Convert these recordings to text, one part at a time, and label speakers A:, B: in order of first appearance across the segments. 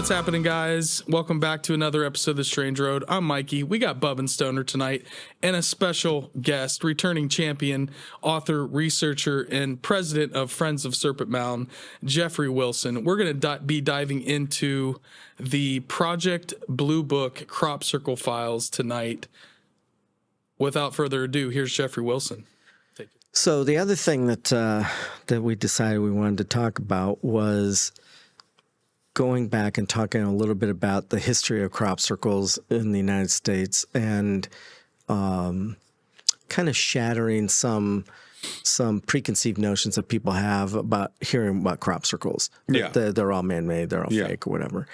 A: What's happening, guys? Welcome back to another episode of The Strange Road. I'm Mikey. We got Bub and Stoner tonight and a special guest, returning champion, author, researcher, and president of Friends of Serpent Mound, Jeffrey Wilson. We're going to be diving into the Project Blue Book Crop Circle files tonight. Without further ado, here's Jeffrey Wilson.
B: So the other thing that we decided we wanted to talk about was going back and talking a little bit about the history of crop circles in the United States and kind of shattering some preconceived notions that people have about hearing about crop circles.
C: Yeah.
B: They're all man-made, they're all fake or whatever.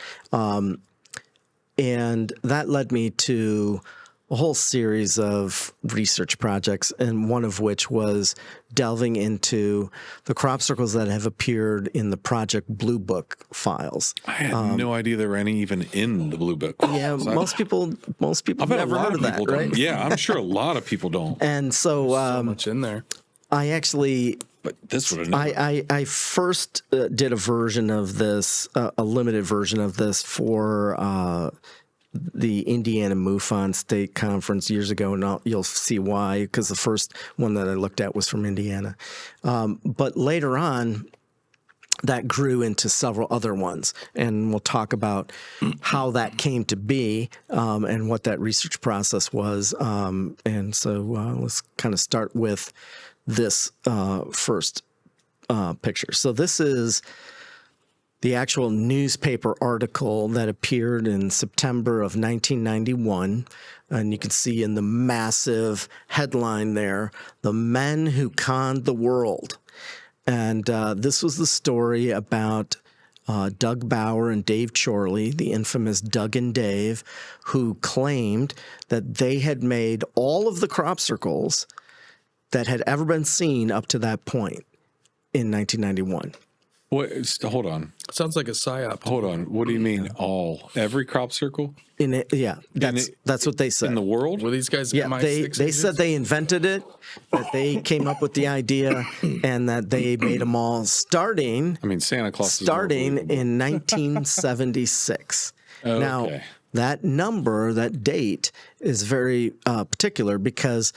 B: And that led me to a whole series of research projects, and one of which was delving into the crop circles that have appeared in the Project Blue Book files.
C: I had no idea there were any even in the Blue Book.
B: Yeah, most people have never heard of that, right?
C: Yeah, I'm sure a lot of people don't.
B: And so,
A: So much in there.
B: I actually,
C: But this would have never.
B: I first did a version of this, a limited version of this for the Indiana MUFON State Conference years ago, and you'll see why, because the first one that I looked at was from Indiana. But later on, that grew into several other ones, and we'll talk about how that came to be and what that research process was. And so let's kind of start with this first picture. So this is the actual newspaper article that appeared in September of 1991. And you can see in the massive headline there, "The Men Who Conned the World." And this was the story about Doug Bauer and Dave Chorley, the infamous Doug and Dave, who claimed that they had made all of the crop circles that had ever been seen up to that point in 1991.
C: Hold on.
A: Sounds like a psyop.
C: Hold on. What do you mean all? Every crop circle?
B: That's what they said.
C: In the world?
A: Were these guys
B: Yeah, they said they invented it, that they came up with the idea, and that they made them all starting
C: Santa Claus
B: starting in 1976.
C: Okay.
B: Now, that number, that date, is very particular because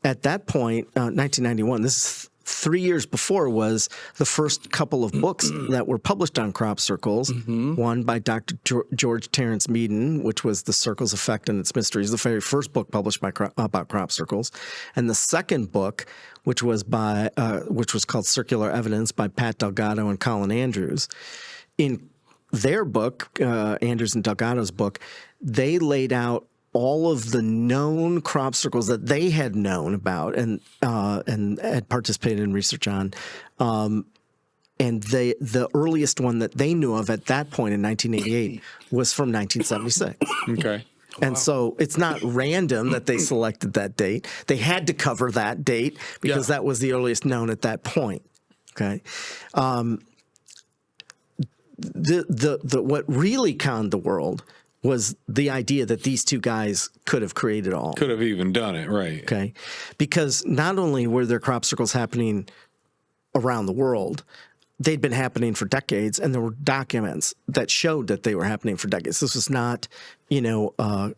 B: at that point, 1991, this is 3 years before, was the first couple of books that were published on crop circles. One by Dr. George Terence Meaden, which was The Circle's Effect and Its Mysteries, the very first book published about crop circles, and the second book, which was called Circular Evidence by Pat Delgado and Colin Andrews. In their book, Andrews and Delgado's book, they laid out all of the known crop circles that they had known about and had participated in research on. And the earliest one that they knew of at that point in 1988 was from 1976.
C: Okay.
B: And so it's not random that they selected that date. They had to cover that date because that was the earliest known at that point. Okay. What really conned the world was the idea that these two guys could have created all.
C: Could have even done it, right.
B: Okay. Because not only were there crop circles happening around the world, they'd been happening for decades, and there were documents that showed that they were happening for decades. This was not, a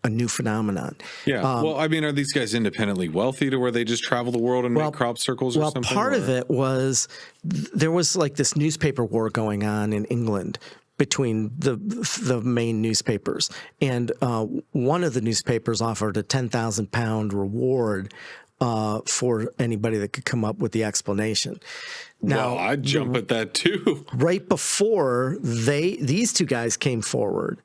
B: new phenomenon.
C: Yeah. Are these guys independently wealthy to where they just travel the world and make crop circles or something? Well,
B: part of it was there was like this newspaper war going on in England between the main newspapers. And one of the newspapers offered a £10,000 reward for anybody that could come up with the explanation. Now,
C: I'd jump at that too.
B: Right before these two guys came forward,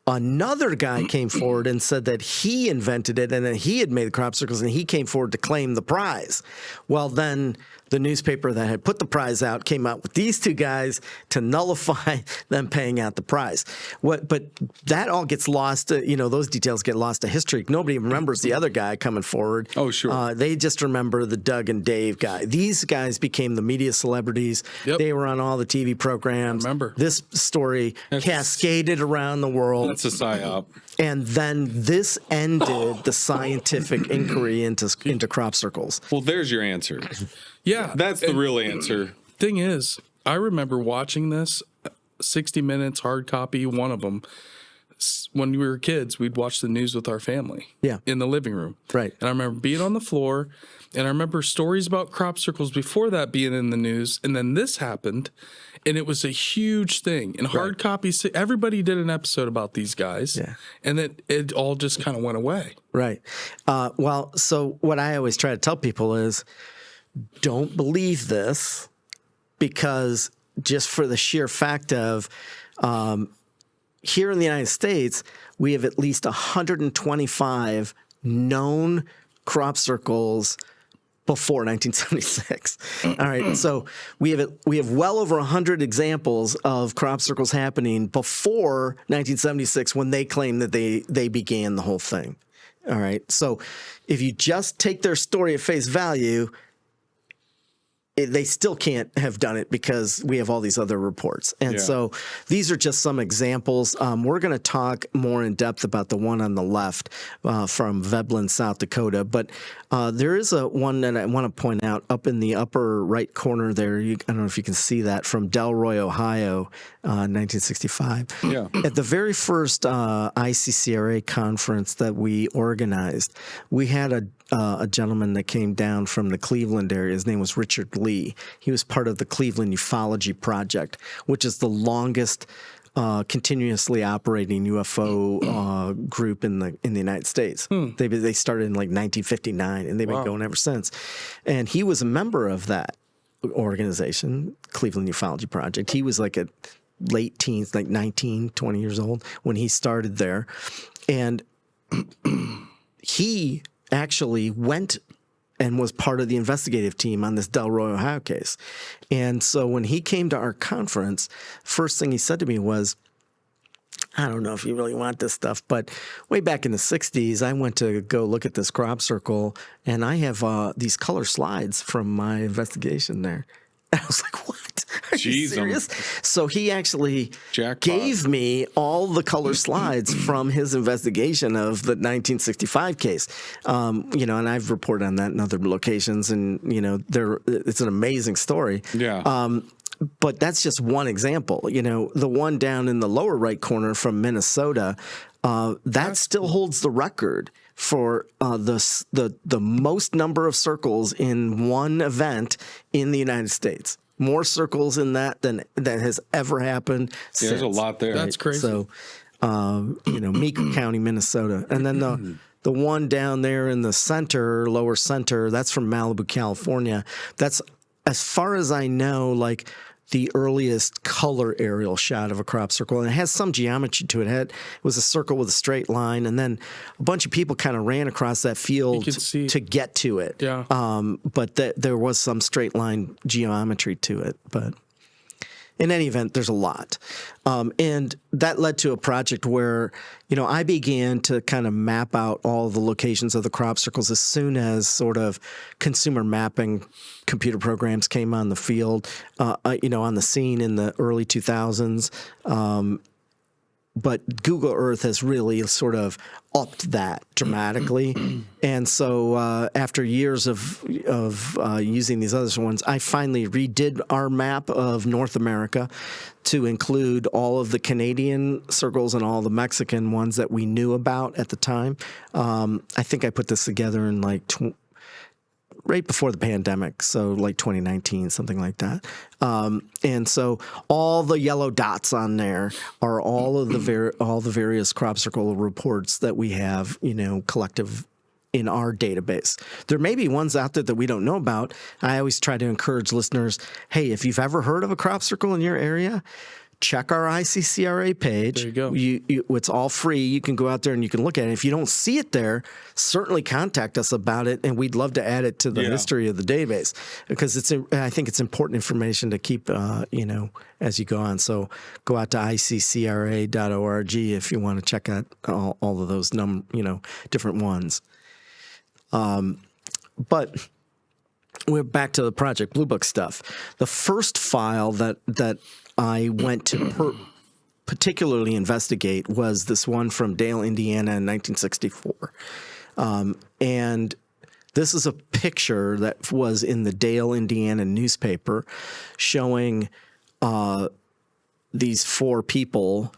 B: another guy came forward and said that he invented it and that he had made the crop circles, and he came forward to claim the prize. Well, then the newspaper that had put the prize out came out with these two guys to nullify them paying out the prize. But that all gets lost. Those details get lost to history. Nobody remembers the other guy coming forward.
C: Oh, sure.
B: They just remember the Doug and Dave guy. These guys became the media celebrities.
A: Yep.
B: They were on all the TV programs.
A: Remember.
B: This story cascaded around the world.
C: That's a psyop.
B: And then this ended the scientific inquiry into crop circles.
C: Well, there's your answer.
A: Yeah.
C: That's the real answer.
A: Thing is, I remember watching this 60 Minutes, hard copy, one of them. When we were kids, we'd watch the news with our family in the living room.
B: Right.
A: And I remember being on the floor, and I remember stories about crop circles before that being in the news. And then this happened, and it was a huge thing. And hard copies, everybody did an episode about these guys.
B: Yeah.
A: And then it all just kind of went away.
B: Right. Well, so what I always try to tell people is don't believe this, because just for the sheer fact of here in the United States, we have at least 125 known crop circles before 1976. All right, so we have well over 100 examples of crop circles happening before 1976, when they claim that they began the whole thing. All right, so if you just take their story at face value, they still can't have done it, because we have all these other reports. And so these are just some examples. We're going to talk more in depth about the one on the left from Veblen, South Dakota. But there is one that I want to point out up in the upper right corner there. I don't know if you can see that, from Delroy, Ohio, 1965.
C: Yeah.
B: At the very first ICCRA conference that we organized, we had a gentleman that came down from the Cleveland area. His name was Richard Lee. He was part of the Cleveland Ufology Project, which is the longest continuously operating UFO group in the United States. They started in like 1959, and they've been going ever since. And he was a member of that organization, Cleveland Ufology Project. He was like a late teens, like 19, 20 years old when he started there. And he actually went and was part of the investigative team on this Delroy, Ohio case. And so when he came to our conference, first thing he said to me was, I don't know if you really want this stuff, but way back in the 60s, I went to go look at this crop circle, and I have these color slides from my investigation there. And I was like, what? Are you serious? So he actually gave me all the color slides from his investigation of the 1965 case. And I've reported on that in other locations, and, it's an amazing story.
C: Yeah.
B: But that's just one example. The one down in the lower right corner from Minnesota, that still holds the record for the most number of circles in one event in the United States. More circles in that than has ever happened since.
C: There's a lot there.
A: That's crazy.
B: So, Meeker County, Minnesota. And then the one down there in the center, lower center, that's from Malibu, California. That's, as far as I know, like the earliest color aerial shot of a crop circle. And it has some geometry to it. It was a circle with a straight line, and then a bunch of people kind of ran across that field to get to it.
A: Yeah.
B: But there was some straight line geometry to it. But in any event, there's a lot. And that led to a project where, I began to kind of map out all the locations of the crop circles as soon as sort of consumer mapping computer programs came on the field, on the scene in the early 2000s. But Google Earth has really sort of upped that dramatically. And so after years of using these other ones, I finally redid our map of North America to include all of the Canadian circles and all the Mexican ones that we knew about at the time. I think I put this together in like right before the pandemic, so like 2019, something like that. And so all the yellow dots on there are all of the various crop circle reports that we have, collective in our database. There may be ones out there that we don't know about. I always try to encourage listeners, hey, if you've ever heard of a crop circle in your area, check our ICCRA page.
A: There you go.
B: It's all free. You can go out there and you can look at it. If you don't see it there, certainly contact us about it, and we'd love to add it to the history of the database, because I think it's important information to keep, as you go on. So go out to iccra.org if you want to check out all of those different ones. But we're back to the Project Blue Book stuff. The first file that I went to particularly investigate was this one from Dale, Indiana in 1964. And this is a picture that was in the Dale, Indiana newspaper showing these four people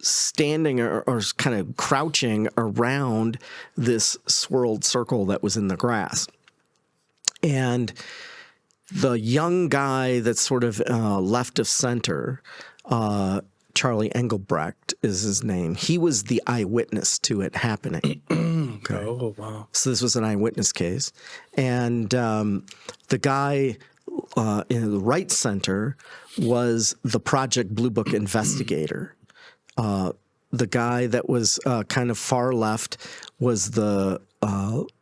B: standing or kind of crouching around this swirled circle that was in the grass. And the young guy that's sort of left of center, Charlie Engelbrecht is his name. He was the eyewitness to it happening.
A: Okay. Oh, wow.
B: So this was an eyewitness case. And the guy in the right center was the Project Blue Book investigator. The guy that was kind of far left was the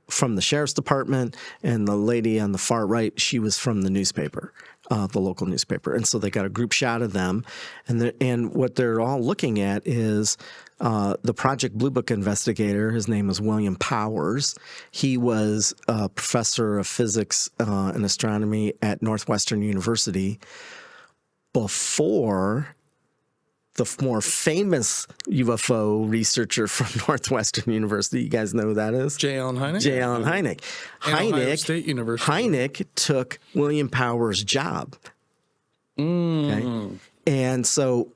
B: from the sheriff's department, and the lady on the far right, she was from the newspaper, the local newspaper. And so they got a group shot of them, and what they're all looking at is the Project Blue Book investigator. His name is William Powers. He was a professor of physics and astronomy at Northwestern University before the more famous UFO researcher from Northwestern University. You guys know who that is?
A: J. Allen Hynek.
B: J. Allen Hynek.
A: Ohio State University.
B: Hynek took William Powers' job. Okay? And so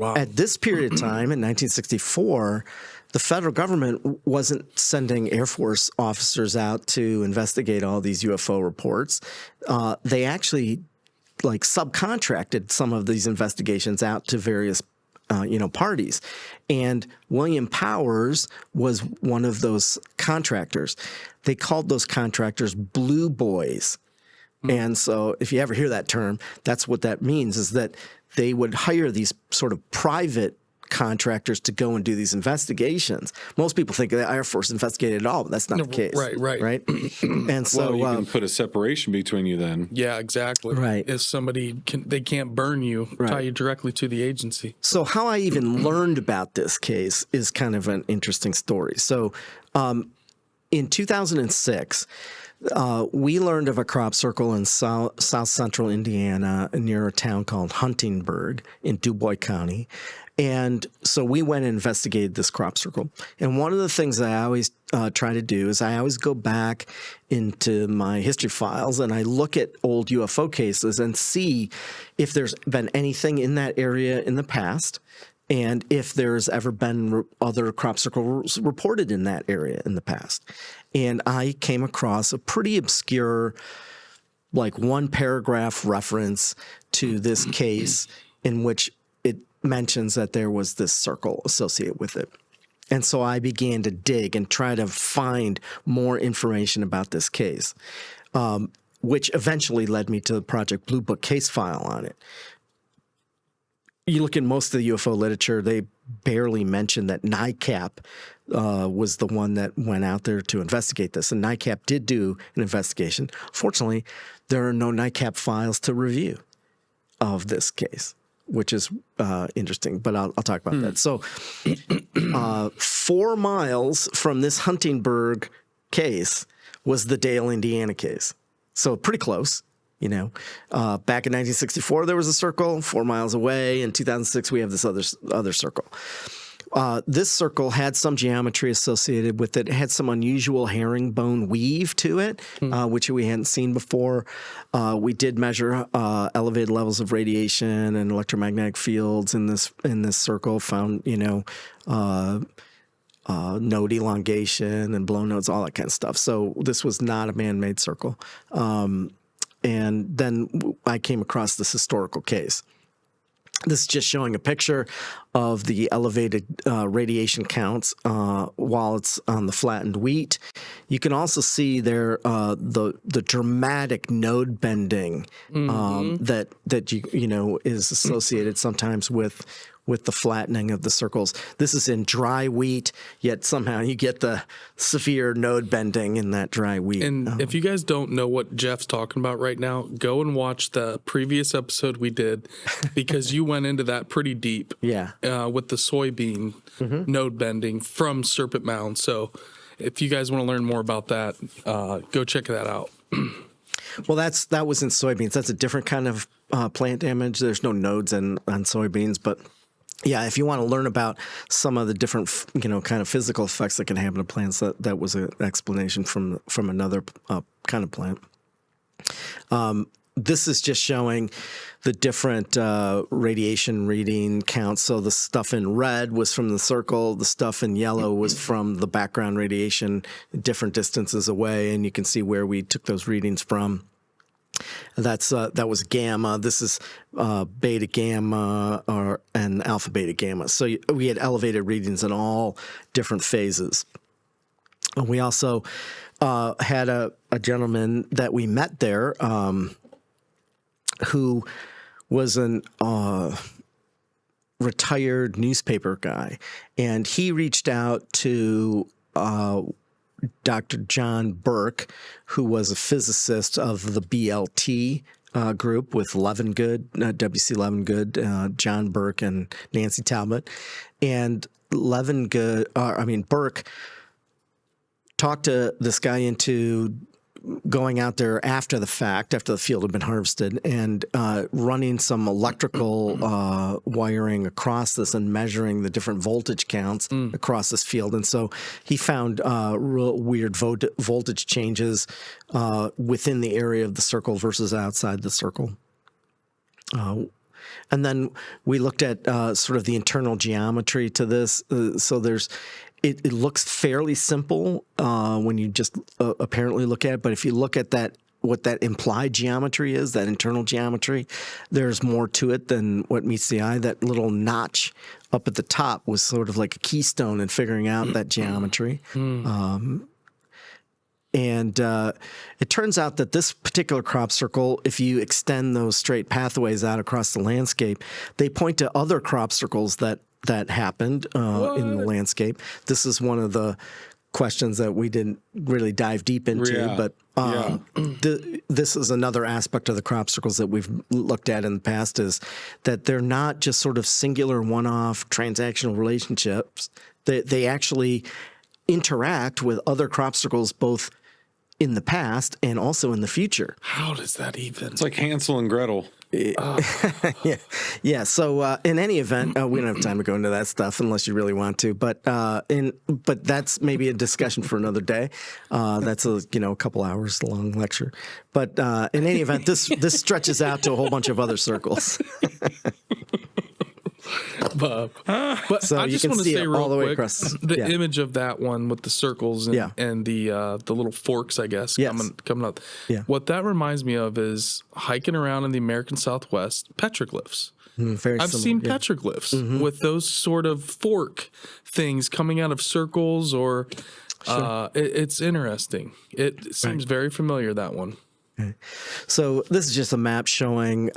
B: at this period of time, in 1964, the federal government wasn't sending Air Force officers out to investigate all these UFO reports. They actually subcontracted some of these investigations out to various parties. And William Powers was one of those contractors. They called those contractors Blue Boys. And so if you ever hear that term, that's what that means, is that they would hire these sort of private contractors to go and do these investigations. Most people think the Air Force investigated it all, but that's not the case. Right. And so
C: you can put a separation between you then.
A: Yeah, exactly.
B: Right.
A: If somebody they can't burn you, tie you directly to the agency.
B: So how I even learned about this case is kind of an interesting story. So in 2006, we learned of a crop circle in south central Indiana near a town called Huntingburg in Dubois County. And so we went and investigated this crop circle. And one of the things that I always try to do is I always go back into my history files and I look at old UFO cases and see if there's been anything in that area in the past and if there's ever been other crop circles reported in that area in the past. And I came across a pretty obscure, one paragraph reference to this case in which it mentions that there was this circle associated with it. And so I began to dig and try to find more information about this case, which eventually led me to the Project Blue Book case file on it. You look at most of the UFO literature, they barely mention that NICAP was the one that went out there to investigate this. And NICAP did do an investigation. Fortunately, there are no NICAP files to review of this case, which is interesting, but I'll talk about that. So 4 miles from this Huntingburg case was the Dale, Indiana case. So pretty close, Back in 1964, there was a circle 4 miles away. In 2006, we have this other circle. This circle had some geometry associated with it. It had some unusual herringbone weave to it, which we hadn't seen before. We did measure elevated levels of radiation and electromagnetic fields in this circle. Found node elongation and blow nodes, all that kind of stuff. So this was not a man-made circle. And then I came across this historical case. This is just showing a picture of the elevated radiation counts while it's on the flattened wheat. You can also see there the dramatic node bending that is associated sometimes with the flattening of the circles. This is in dry wheat, yet somehow you get the severe node bending in that dry wheat.
A: And if you guys don't know what Jeff's talking about right now, go and watch the previous episode we did, because you went into that pretty deep.
B: Yeah.
A: With the soybean node bending from Serpent Mound. So if you guys want to learn more about that, go check that out.
B: Well, that was in soybeans. That's a different kind of plant damage. There's no nodes on soybeans, but yeah, if you want to learn about some of the different, kind of physical effects that can happen to plants, that was an explanation from another kind of plant. this is just showing the different radiation reading counts. So the stuff in red was from the circle. The stuff in yellow was from the background radiation, different distances away. And you can see where we took those readings from. That was gamma. This is beta gamma and alpha beta gamma. So we had elevated readings in all different phases. And we also had a gentleman that we met there who was an retired newspaper guy, and he reached out to Dr. John Burke, who was a physicist of the BLT group with Levengood, W.C. Levengood, John Burke, and Nancy Talbot. And Burke talked to this guy into going out there after the fact, after the field had been harvested, and running some electrical wiring across this and measuring the different voltage counts across this field. And so he found real weird voltage changes within the area of the circle versus outside the circle. And then we looked at sort of the internal geometry to this. So it looks fairly simple when you just apparently look at it. But if you look at what that implied geometry is, that internal geometry, there's more to it than what meets the eye. That little notch up at the top was sort of like a keystone in figuring out that geometry. And it turns out that this particular crop circle, if you extend those straight pathways out across the landscape, they point to other crop circles that happened in the landscape. This is one of the questions that we didn't really dive deep into, but this is another aspect of the crop circles that we've looked at in the past, is that they're not just sort of singular one-off transactional relationships. They actually interact with other crop circles both in the past and also in the future.
A: How does that even?
C: It's like Hansel and Gretel.
B: Yeah. So in any event, we don't have time to go into that stuff unless you really want to. But that's maybe a discussion for another day. That's a couple hours long lecture. But in any event, this stretches out to a whole bunch of other circles.
A: But
B: so
A: I just want to say real quick, the image of that one with the circles and the little forks, I guess, coming up. Yeah. What that reminds me of is hiking around in the American Southwest, petroglyphs. I've seen petroglyphs with those sort of fork things coming out of circles, or it's interesting. It seems very familiar, that one.
B: Okay. So this is just a map showing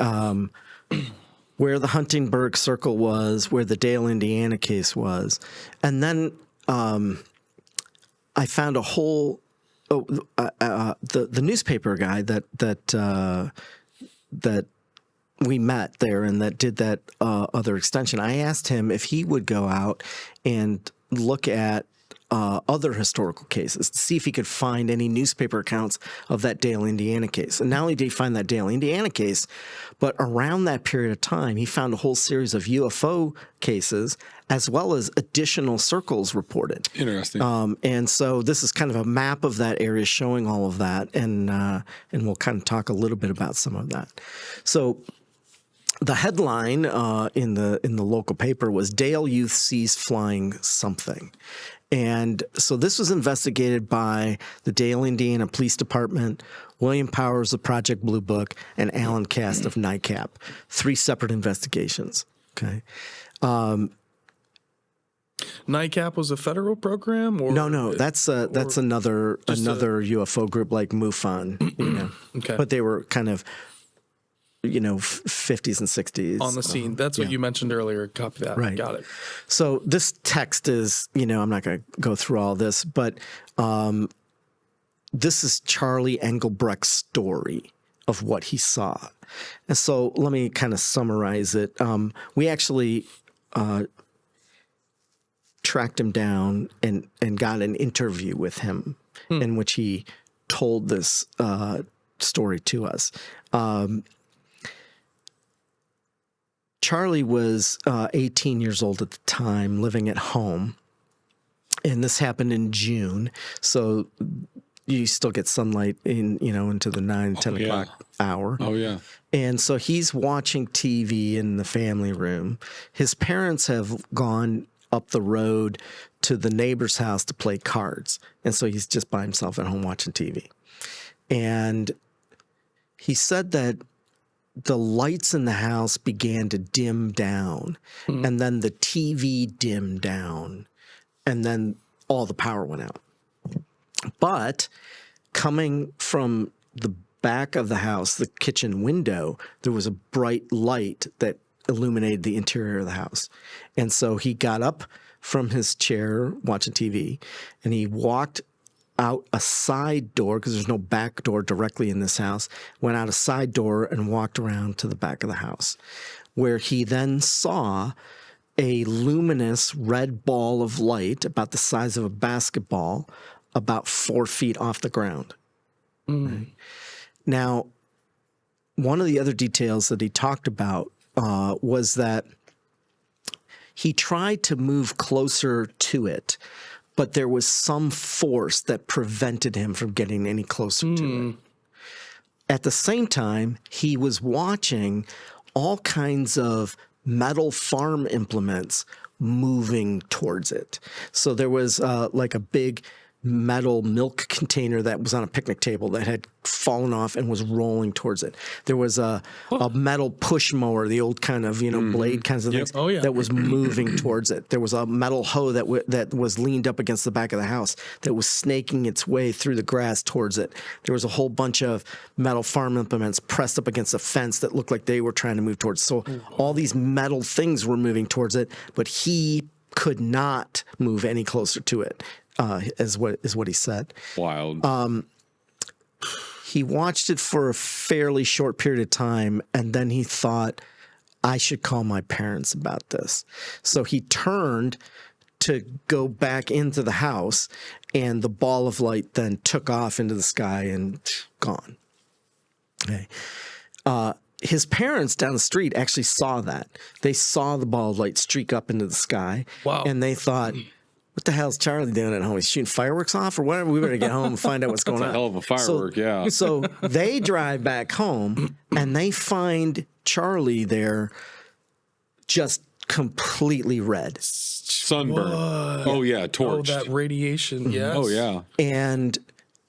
B: where the Huntingburg Circle was, where the Dale, Indiana case was. And then I found a whole the newspaper guy that we met there and that did that other extension. I asked him if he would go out and look at other historical cases to see if he could find any newspaper accounts of that Dale, Indiana case. And not only did he find that Dale, Indiana case, but around that period of time, he found a whole series of UFO cases as well as additional circles reported.
C: Interesting.
B: And so this is kind of a map of that area showing all of that, and we'll kind of talk a little bit about some of that. So the headline in the local paper was "Dale Youth Sees Flying Something." And so this was investigated by the Dale, Indiana Police Department, William Powers of Project Blue Book, and Alan Cast of NICAP. 3 separate investigations. Okay.
A: NICAP was a federal program, or
B: no, that's another UFO group like MUFON. Okay. But they were kind of 50s and 60s.
A: On the scene. That's what you mentioned earlier. Copy that. Right. Got it.
B: So this text is, I'm not going to go through all this, but this is Charlie Engelbrecht's story of what he saw. And so let me kind of summarize it. We actually tracked him down and got an interview with him in which he told this story to us. Charlie was 18 years old at the time, living at home, and this happened in June. So you still get sunlight into the 9, 10 o'clock hour.
C: Oh, yeah.
B: And so he's watching TV in the family room. His parents have gone up the road to the neighbor's house to play cards. And so he's just by himself at home watching TV. And he said that the lights in the house began to dim down, and then the TV dimmed down, and then all the power went out. But coming from the back of the house, the kitchen window, there was a bright light that illuminated the interior of the house. And so he got up from his chair watching TV, and he walked out a side door, because there's no back door directly in this house, went out a side door and walked around to the back of the house, where he then saw a luminous red ball of light about the size of a basketball about 4 feet off the ground. Right? Now, one of the other details that he talked about was that he tried to move closer to it, but there was some force that prevented him from getting any closer to it. At the same time, he was watching all kinds of metal farm implements moving towards it. So there was like a big metal milk container that was on a picnic table that had fallen off and was rolling towards it. There was a metal push mower, the old kind of, blade kinds of things that was moving towards it. There was a metal hoe that was leaned up against the back of the house that was snaking its way through the grass towards it. There was a whole bunch of metal farm implements pressed up against a fence that looked like they were trying to move towards it. So all these metal things were moving towards it, but he could not move any closer to it. Is what he said.
C: Wild.
B: He watched it for a fairly short period of time, and then he thought, I should call my parents about this. So he turned to go back into the house, and the ball of light then took off into the sky and gone. Okay. His parents down the street actually saw that. They saw the ball of light streak up into the sky.
A: Wow.
B: And they thought, what the hell's Charlie doing at home? He's shooting fireworks off or whatever? We better get home and find out what's going on.
C: That's a hell of a firework, yeah.
B: So they drive back home, and they find Charlie there just completely red.
C: Sunburn. Oh, yeah, torched.
A: Oh, that radiation, yes.
C: Oh, yeah.
B: And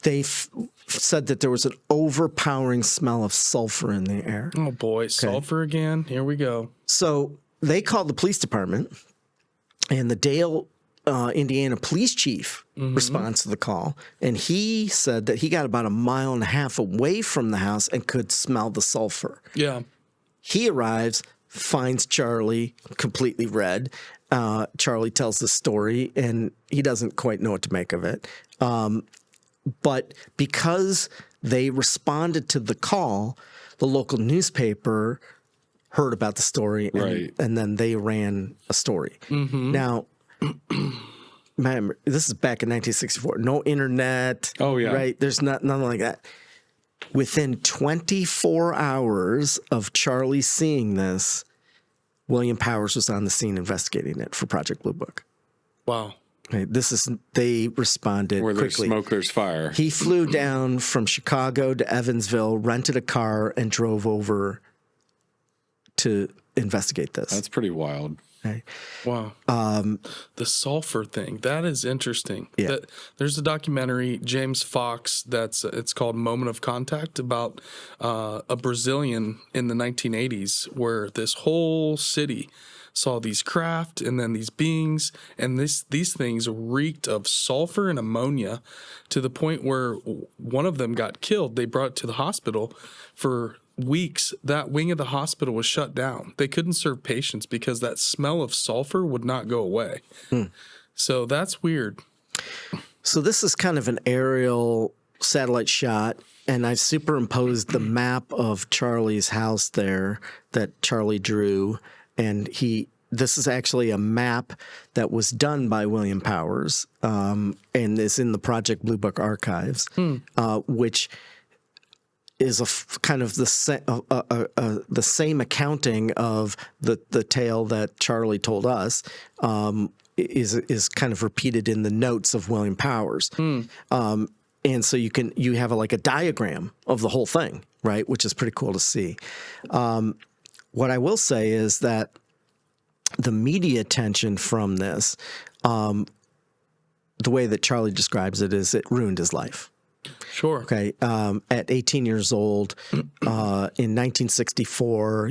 B: they said that there was an overpowering smell of sulfur in the air.
A: Oh, boy, sulfur again. Here we go.
B: So they called the police department, and the Dale, Indiana police chief responds to the call, and he said that he got about 1.5 miles away from the house and could smell the sulfur.
A: Yeah.
B: He arrives, finds Charlie completely red. Charlie tells the story, and he doesn't quite know what to make of it. But because they responded to the call, the local newspaper heard about the story, and then they ran a story. Now, man, this is back in 1964. No internet.
C: Oh, yeah.
B: Right? There's nothing like that. Within 24 hours of Charlie seeing this, William Powers was on the scene investigating it for Project Blue Book.
A: Wow.
B: Okay, they responded
C: Where there's
B: quickly.
C: smoke, there's fire.
B: He flew down from Chicago to Evansville, rented a car, and drove over to investigate this.
C: That's pretty wild.
B: Okay.
A: Wow. The sulfur thing, that is interesting.
B: Yeah.
A: There's a documentary, James Fox, it's called Moment of Contact, about a Brazilian in the 1980s where this whole city saw these craft and then these beings, and these things reeked of sulfur and ammonia to the point where one of them got killed. They brought it to the hospital. For weeks, that wing of the hospital was shut down. They couldn't serve patients because that smell of sulfur would not go away. So that's weird.
B: So this is kind of an aerial satellite shot, and I've superimposed the map of Charlie's house there that Charlie drew, and this is actually a map that was done by William Powers, and is in the Project Blue Book archives, which is kind of the same accounting of the tale that Charlie told us, is kind of repeated in the notes of William Powers. and so you have like a diagram of the whole thing, right? Which is pretty cool to see. What I will say is that the media attention from this, the way that Charlie describes it, is it ruined his life.
A: Sure.
B: Okay. At 18 years old, in 1964,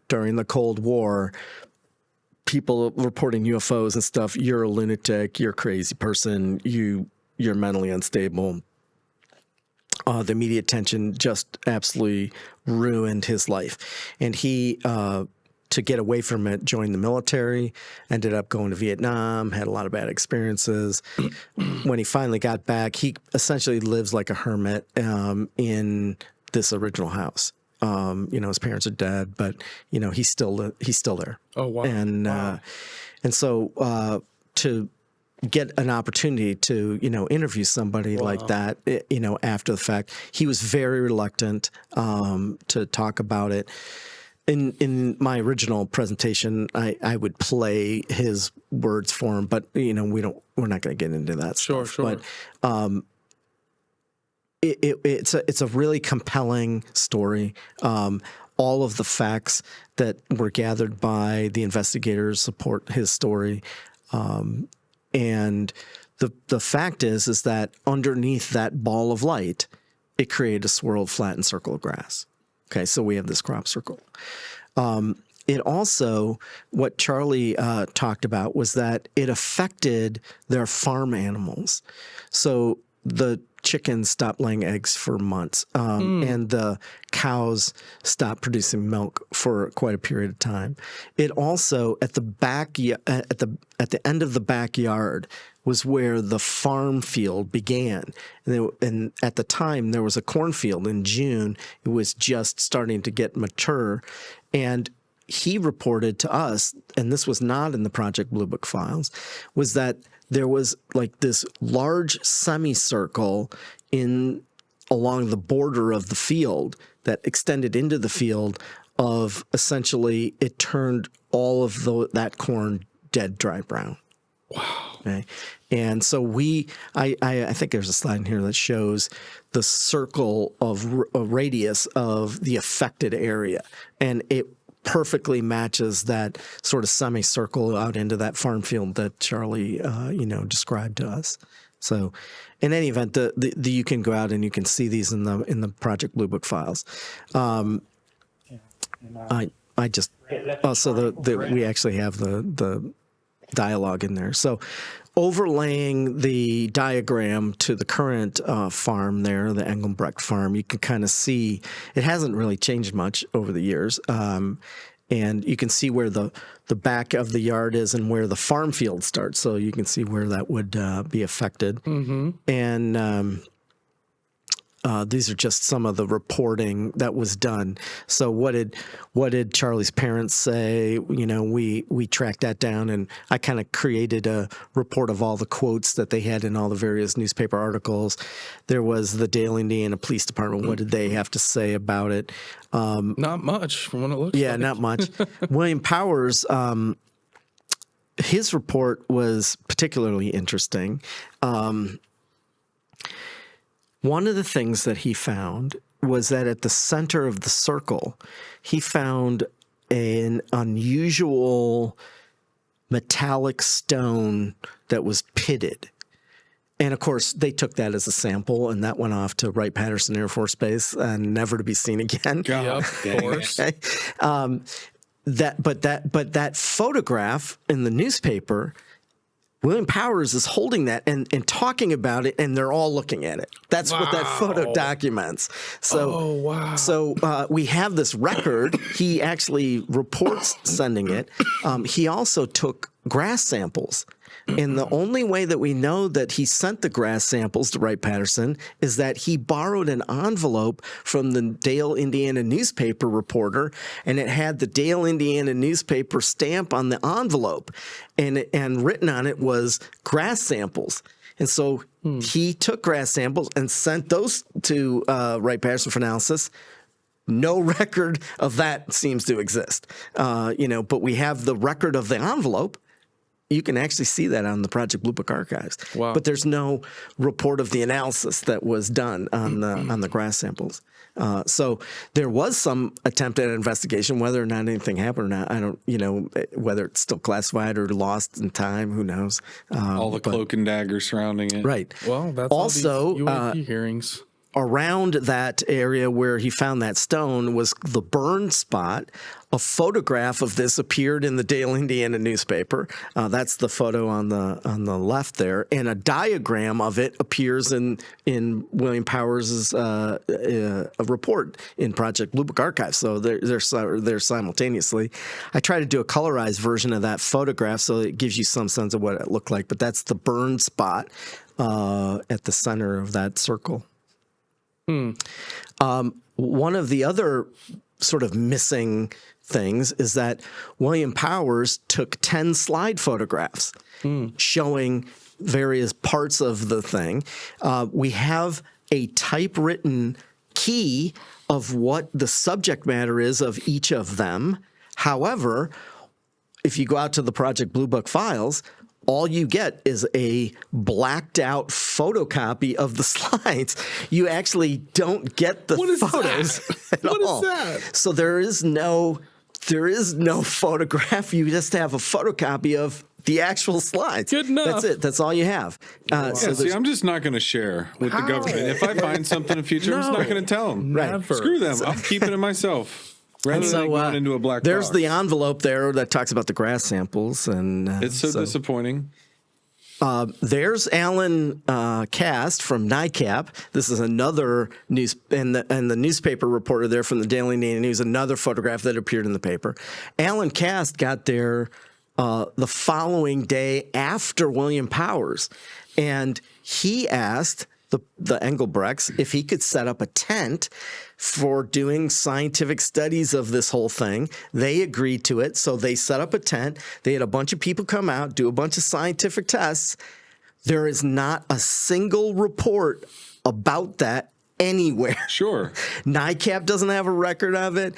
B: during the Cold War, people reporting UFOs and stuff, you're a lunatic, you're a crazy person, you're mentally unstable. The media attention just absolutely ruined his life. And he, to get away from it, joined the military, ended up going to Vietnam, had a lot of bad experiences. When he finally got back, he essentially lives like a hermit in this original house. His parents are dead, but he's still there.
A: Oh wow!
B: And so to get an opportunity to interview somebody like that, after the fact, he was very reluctant to talk about it. In my original presentation, I would play his words for him, but we're not going to get into that stuff.
A: Sure.
B: But it's a really compelling story. All of the facts that were gathered by the investigators support his story, and the fact is that underneath that ball of light, it created a swirled, flattened circle of grass. Okay, so we have this crop circle. It also, what Charlie talked about was that it affected their farm animals. So the chickens stopped laying eggs for months, and the cows stopped producing milk for quite a period of time. It also, at the end of the backyard, was where the farm field began. And at the time, there was a cornfield in June. It was just starting to get mature. And he reported to us, and this was not in the Project Blue Book files, was that there was like this large semicircle along the border of the field that extended into the field of essentially it turned all of that corn dead, dry brown.
A: Wow.
B: Okay. And so I think there's a slide in here that shows the circle of a radius of the affected area, and it perfectly matches that sort of semicircle out into that farm field that Charlie, described to us. So, in any event, you can go out and you can see these in the Project Blue Book files. I just also we actually have the dialogue in there. So overlaying the diagram to the current farm there, the Engelbrecht farm, you can kind of see it hasn't really changed much over the years. And you can see where the back of the yard is and where the farm field starts. So you can see where that would be affected. Mm-hmm. And these are just some of the reporting that was done. So what did Charlie's parents say? We tracked that down, and I kind of created a report of all the quotes that they had in all the various newspaper articles. There was the Dale, Indiana Police Department. What did they have to say about it?
A: Not much from what it looks like.
B: Yeah, not much. William Powers, his report was particularly interesting. One of the things that he found was that at the center of the circle, he found an unusual metallic stone that was pitted. And of course, they took that as a sample, and that went off to Wright-Patterson Air Force Base and never to be seen again.
A: Yep, of course.
B: Okay. But that photograph in the newspaper, William Powers is holding that and talking about it, and they're all looking at it. That's what that photo documents. So, So we have this record. He actually reports sending it. He also took grass samples. And the only way that we know that he sent the grass samples to Wright-Patterson is that he borrowed an envelope from the Dale, Indiana newspaper reporter, and it had the Dale, Indiana newspaper stamp on the envelope, and written on it was grass samples. And so he took grass samples and sent those to Wright-Patterson for analysis. No record of that seems to exist, but we have the record of the envelope. You can actually see that on the Project Blue Book archives.
A: Wow.
B: But there's no report of the analysis that was done on the grass samples. So there was some attempt at an investigation. Whether or not anything happened or not, I don't, whether it's still classified or lost in time, who knows?
C: All the cloak and dagger surrounding it.
B: Right.
A: Well, that's
B: also
A: all these UAP hearings.
B: Around that area where he found that stone was the burn spot. A photograph of this appeared in the Dale, Indiana newspaper. That's the photo on the left there, and a diagram of it appears in William Powers' report in Project Blue Book Archive. So they're simultaneously. I try to do a colorized version of that photograph so it gives you some sense of what it looked like. But that's the burn spot at the center of that circle. One of the other sort of missing things is that William Powers took 10 slide photographs showing various parts of the thing. We have a typewritten key of what the subject matter is of each of them. However, if you go out to the Project Blue Book files, all you get is a blacked out photocopy of the slides. You actually don't get the photos at all.
A: What is that?
B: So there is no photograph. You just have a photocopy of the actual slides.
A: Good enough.
B: That's it. That's all you have.
C: See, I'm just not going to share with the government. If I find something in the future, I'm just not going to tell them.
B: Right.
C: Screw them. I'm keeping it myself. Rather than going into a black
B: there's
C: box.
B: the envelope there that talks about the grass samples, and
C: It's so disappointing.
B: There's Alan Cast from NICAP. This is another news, and the newspaper reporter there from the Daily Indiana News, another photograph that appeared in the paper. Alan Cast got there the following day after William Powers, and he asked the Engelbrechts if he could set up a tent for doing scientific studies of this whole thing. They agreed to it, so they set up a tent. They had a bunch of people come out, do a bunch of scientific tests. There is not a single report about that anywhere.
C: Sure.
B: NICAP doesn't have a record of it,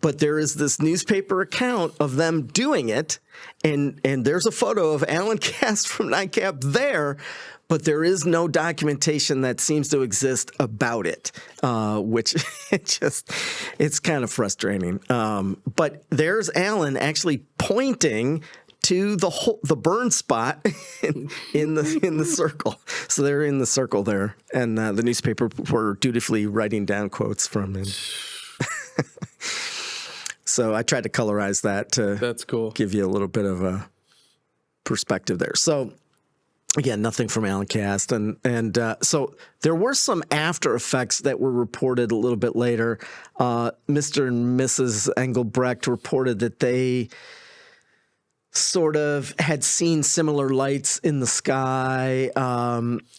B: but there is this newspaper account of them doing it, and there's a photo of Alan Cast from NICAP there, but there is no documentation that seems to exist about it, which it's kind of frustrating. But there's Alan actually pointing to the burn spot in the circle. So they're in the circle there, and the newspaper were dutifully writing down quotes from him. So I tried to colorize that
A: That's cool.
B: give you a little bit of a perspective there. So again, nothing from Alan Cast, and so there were some after effects that were reported a little bit later. Mr. and Mrs. Engelbrecht reported that they sort of had seen similar lights in the sky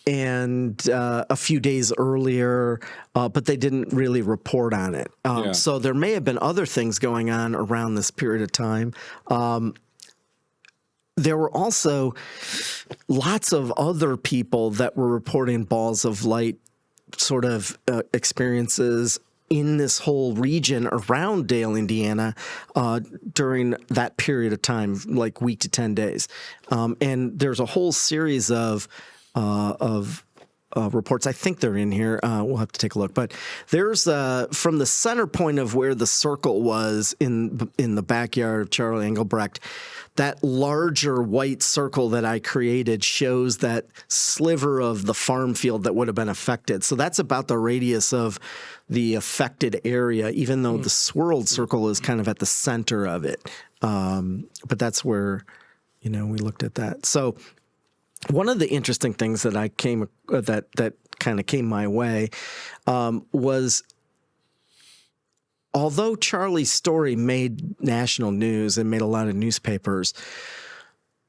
B: and a few days earlier, but they didn't really report on it. So there may have been other things going on around this period of time. There were also lots of other people that were reporting balls of light sort of experiences in this whole region around Dale, Indiana, during that period of time, like week to 10 days. And there's a whole series of reports. I think they're in here. We'll have to take a look. But there's from the center point of where the circle was in the backyard of Charlie Engelbrecht, that larger white circle that I created shows that sliver of the farm field that would have been affected. So that's about the radius of the affected area, even though the swirled circle is kind of at the center of it. But that's where, we looked at that. So one of the interesting things that I that kind of came my way was, although Charlie's story made national news and made a lot of newspapers,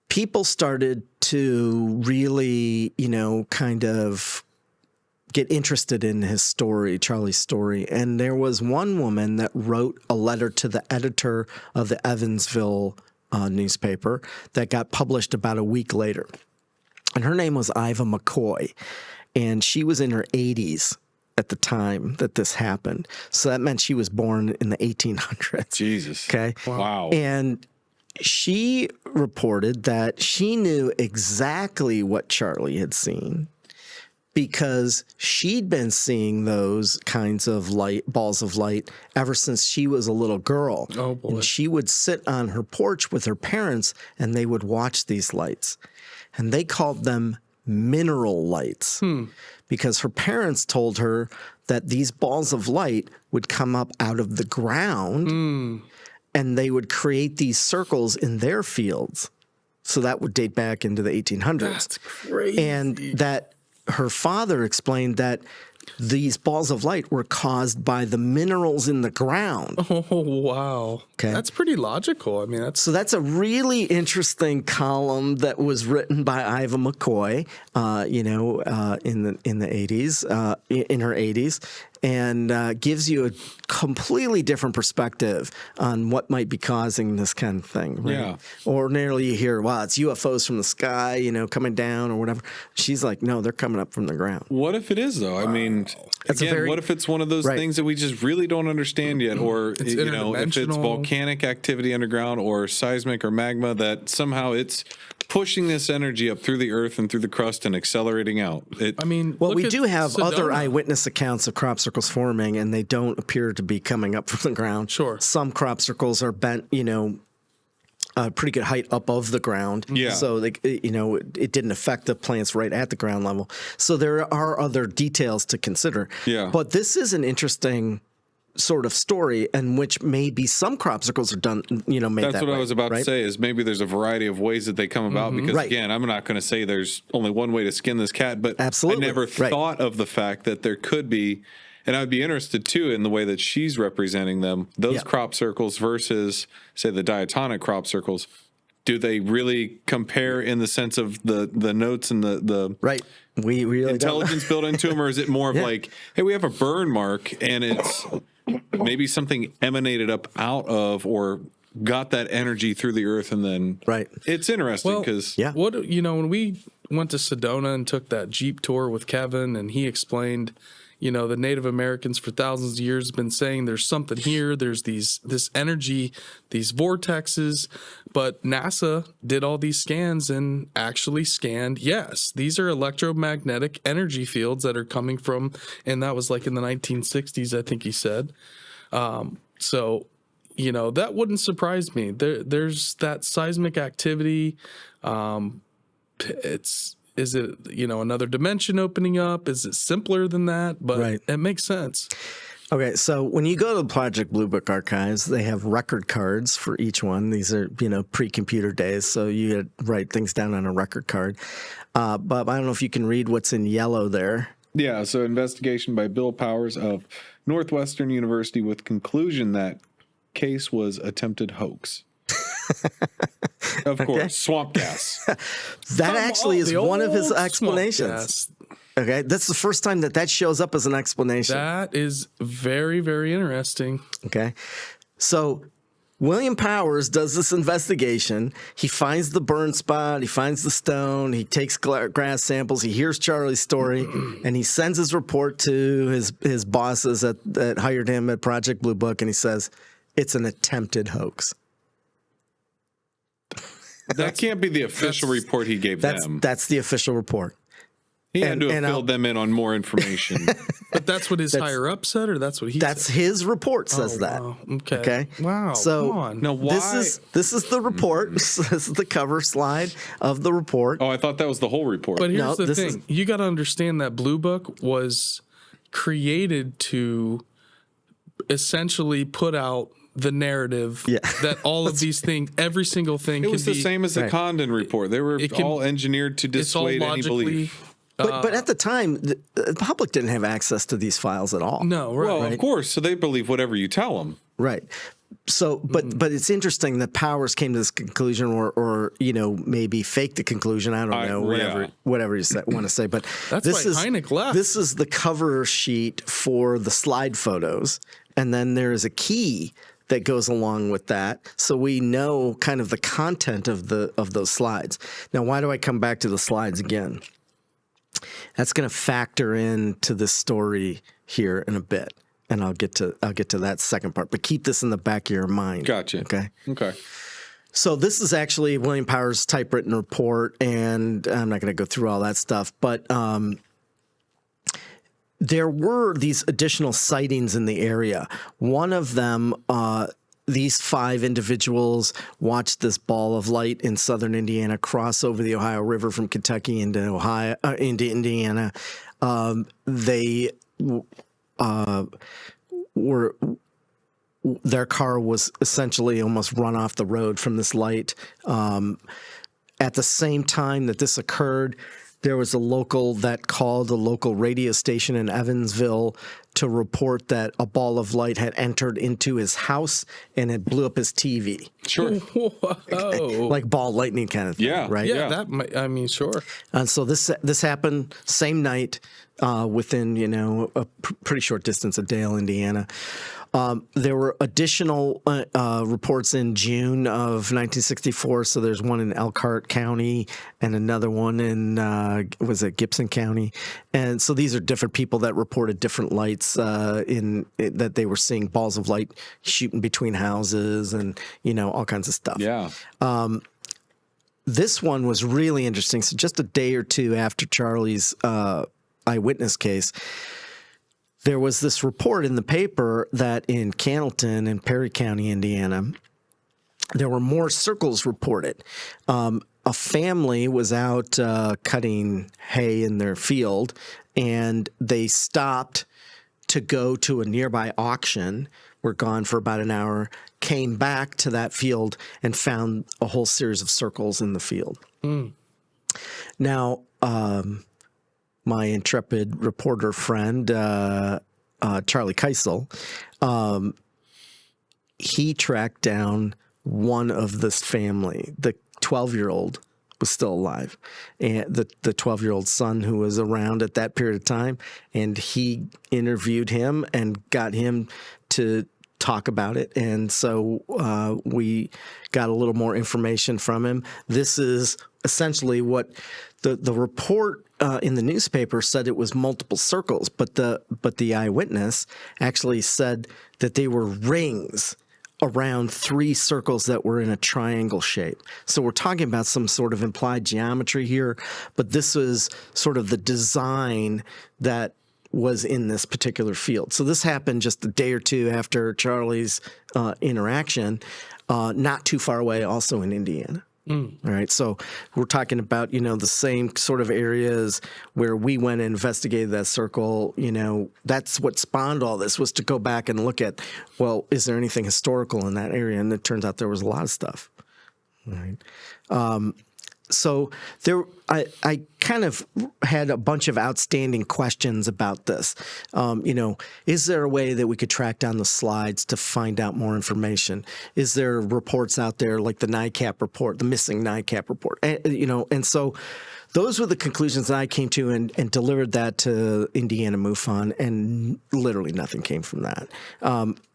B: people started to really, kind of get interested in his story, Charlie's story. And there was one woman that wrote a letter to the editor of the Evansville newspaper that got published about a week later. And her name was Iva McCoy, and she was in her 80s at the time that this happened. So that meant she was born in the 1800s.
C: Jesus.
B: Okay.
C: Wow.
B: And she reported that she knew exactly what Charlie had seen because she'd been seeing those kinds of balls of light ever since she was a little girl.
A: Oh, boy.
B: And she would sit on her porch with her parents and they would watch these lights. And they called them mineral lights because her parents told her that these balls of light would come up out of the ground and they would create these circles in their fields. So that would date back into the 1800s.
A: That's crazy.
B: And that her father explained that these balls of light were caused by the minerals in the ground.
A: Oh, wow.
B: Okay.
A: That's pretty logical. I mean,
B: that's a really interesting column that was written by Iva McCoy, in the 80s, in her 80s, and gives you a completely different perspective on what might be causing this kind of thing. Right?
C: Yeah.
B: Ordinarily, you hear, "Wow, it's UFOs from the sky, coming down or whatever." She's like, "No, they're coming up from the ground."
C: What if it is, though? I mean, what if it's one of those things that we just really don't understand yet? Or, if it's volcanic activity underground or seismic or magma, that somehow it's pushing this energy up through the earth and through the crust and accelerating out.
B: We do have other eyewitness accounts of crop circles forming, and they don't appear to be coming up from the ground.
A: Sure.
B: Some crop circles are bent, a pretty good height above the ground.
C: Yeah.
B: So, it didn't affect the plants right at the ground level. So there are other details to consider.
C: Yeah.
B: But this is an interesting sort of story in which maybe some crop circles are done, made
C: That's
B: that
C: what
B: way,
C: I was about
B: right?
C: to say is maybe there's a variety of ways that they come about because, again, I'm not going to say there's only one way to skin this cat, but
B: Absolutely.
C: I never thought of the fact that there could be, and I would be interested, too, in the way that she's representing them, those crop circles versus, say, the diatonic crop circles. Do they really compare in the sense of the notes and the
B: Right. We really
C: intelligence built into them, or is it more of like, hey, we have a burn mark and it's maybe something emanated up out of or got that energy through the earth and then it's interesting because
A: when we went to Sedona and took that Jeep tour with Kevin and he explained, the Native Americans for thousands of years have been saying there's something here, there's this energy, these vortexes, but NASA did all these scans and actually scanned, yes, these are electromagnetic energy fields that are coming from, and that was like in the 1960s, I think he said. So, that wouldn't surprise me. There's that seismic activity. Is it, another dimension opening up? Is it simpler than that? But it makes sense.
B: Okay, so when you go to the Project Blue Book archives, they have record cards for each one. These are, pre-computer days, so you write things down on a record card. Bob, I don't know if you can read what's in yellow there.
C: Yeah, so investigation by Bill Powers of Northwestern University with conclusion that case was attempted hoax. Of course, swamp gas.
B: That actually is one of his explanations. Okay, that's the first time that shows up as an explanation.
A: That is very, very interesting.
B: Okay, so William Powers does this investigation. He finds the burn spot. He finds the stone. He takes grass samples. He hears Charlie's story, and he sends his report to his bosses that hired him at Project Blue Book, and he says, it's an attempted hoax.
C: That can't be the official report he gave them.
B: That's the official report.
C: He had to have filled them in on more information.
A: But that's what his higher up said, or that's what he
B: That's
A: said?
B: His report says that.
A: Wow. Okay. Wow.
B: So
A: come on.
C: Now, why?
B: This is the report. This is the cover slide of the report.
C: Oh, I thought that was the whole report.
A: But here's the thing. You got to understand that Blue Book was created to essentially put out the narrative that all of these things, every single thing,
C: it was the same as the Condon report. They were all engineered to dissuade any belief.
B: But at the time, the public didn't have access to these files at all.
A: No, right.
C: Well, of course. So they believe whatever you tell them.
B: Right. So, but it's interesting that Powers came to this conclusion, or maybe faked the conclusion. I don't know, whatever you want to say. But
A: that's why Hynek left.
B: This is the cover sheet for the slide photos, and then there is a key that goes along with that, so we know kind of the content of those slides. Now, why do I come back to the slides again? That's going to factor into this story here in a bit, and I'll get to that second part. But keep this in the back of your mind.
C: Gotcha.
B: Okay. So this is actually William Powers' typewritten report, and I'm not going to go through all that stuff, but there were these additional sightings in the area. One of them, these 5 individuals watched this ball of light in southern Indiana cross over the Ohio River from Kentucky into Indiana. They were. Their car was essentially almost run off the road from this light. At the same time that this occurred, there was a local that called a local radio station in Evansville to report that a ball of light had entered into his house and it blew up his TV.
C: Sure.
A: Whoa.
B: Like ball lightning kind of thing, right?
A: Yeah, that might, I mean, sure.
B: And so this happened same night within, a pretty short distance of Dale, Indiana. There were additional reports in June of 1964. So there's one in Elkhart County and another one in, Gibson County? And so these are different people that reported different lights that they were seeing balls of light shooting between houses and, all kinds of stuff.
C: Yeah.
B: This one was really interesting. So just a day or two after Charlie's eyewitness case, there was this report in the paper that in Cannleton and Perry County, Indiana, there were more circles reported. A family was out cutting hay in their field, and they stopped to go to a nearby auction, were gone for about an hour, came back to that field, and found a whole series of circles in the field. Now, my intrepid reporter friend, Charlie Keisel, he tracked down one of this family. The 12-year-old was still alive, and the 12-year-old son who was around at that period of time, and he interviewed him and got him to talk about it. And so we got a little more information from him. This is essentially what the report in the newspaper said. It was multiple circles, but the eyewitness actually said that they were rings around 3 circles that were in a triangle shape. So we're talking about some sort of implied geometry here, but this was sort of the design that was in this particular field. So this happened just a day or two after Charlie's interaction, not too far away, also in Indiana. All right. So we're talking about, the same sort of areas where we went and investigated that circle. That's what spawned all this, was to go back and look at, well, is there anything historical in that area? And it turns out there was a lot of stuff. All right. So I kind of had a bunch of outstanding questions about this. Is there a way that we could track down the slides to find out more information? Is there reports out there like the NICAP report, the missing NICAP report? And so those were the conclusions that I came to and delivered that to Indiana MUFON, and literally nothing came from that.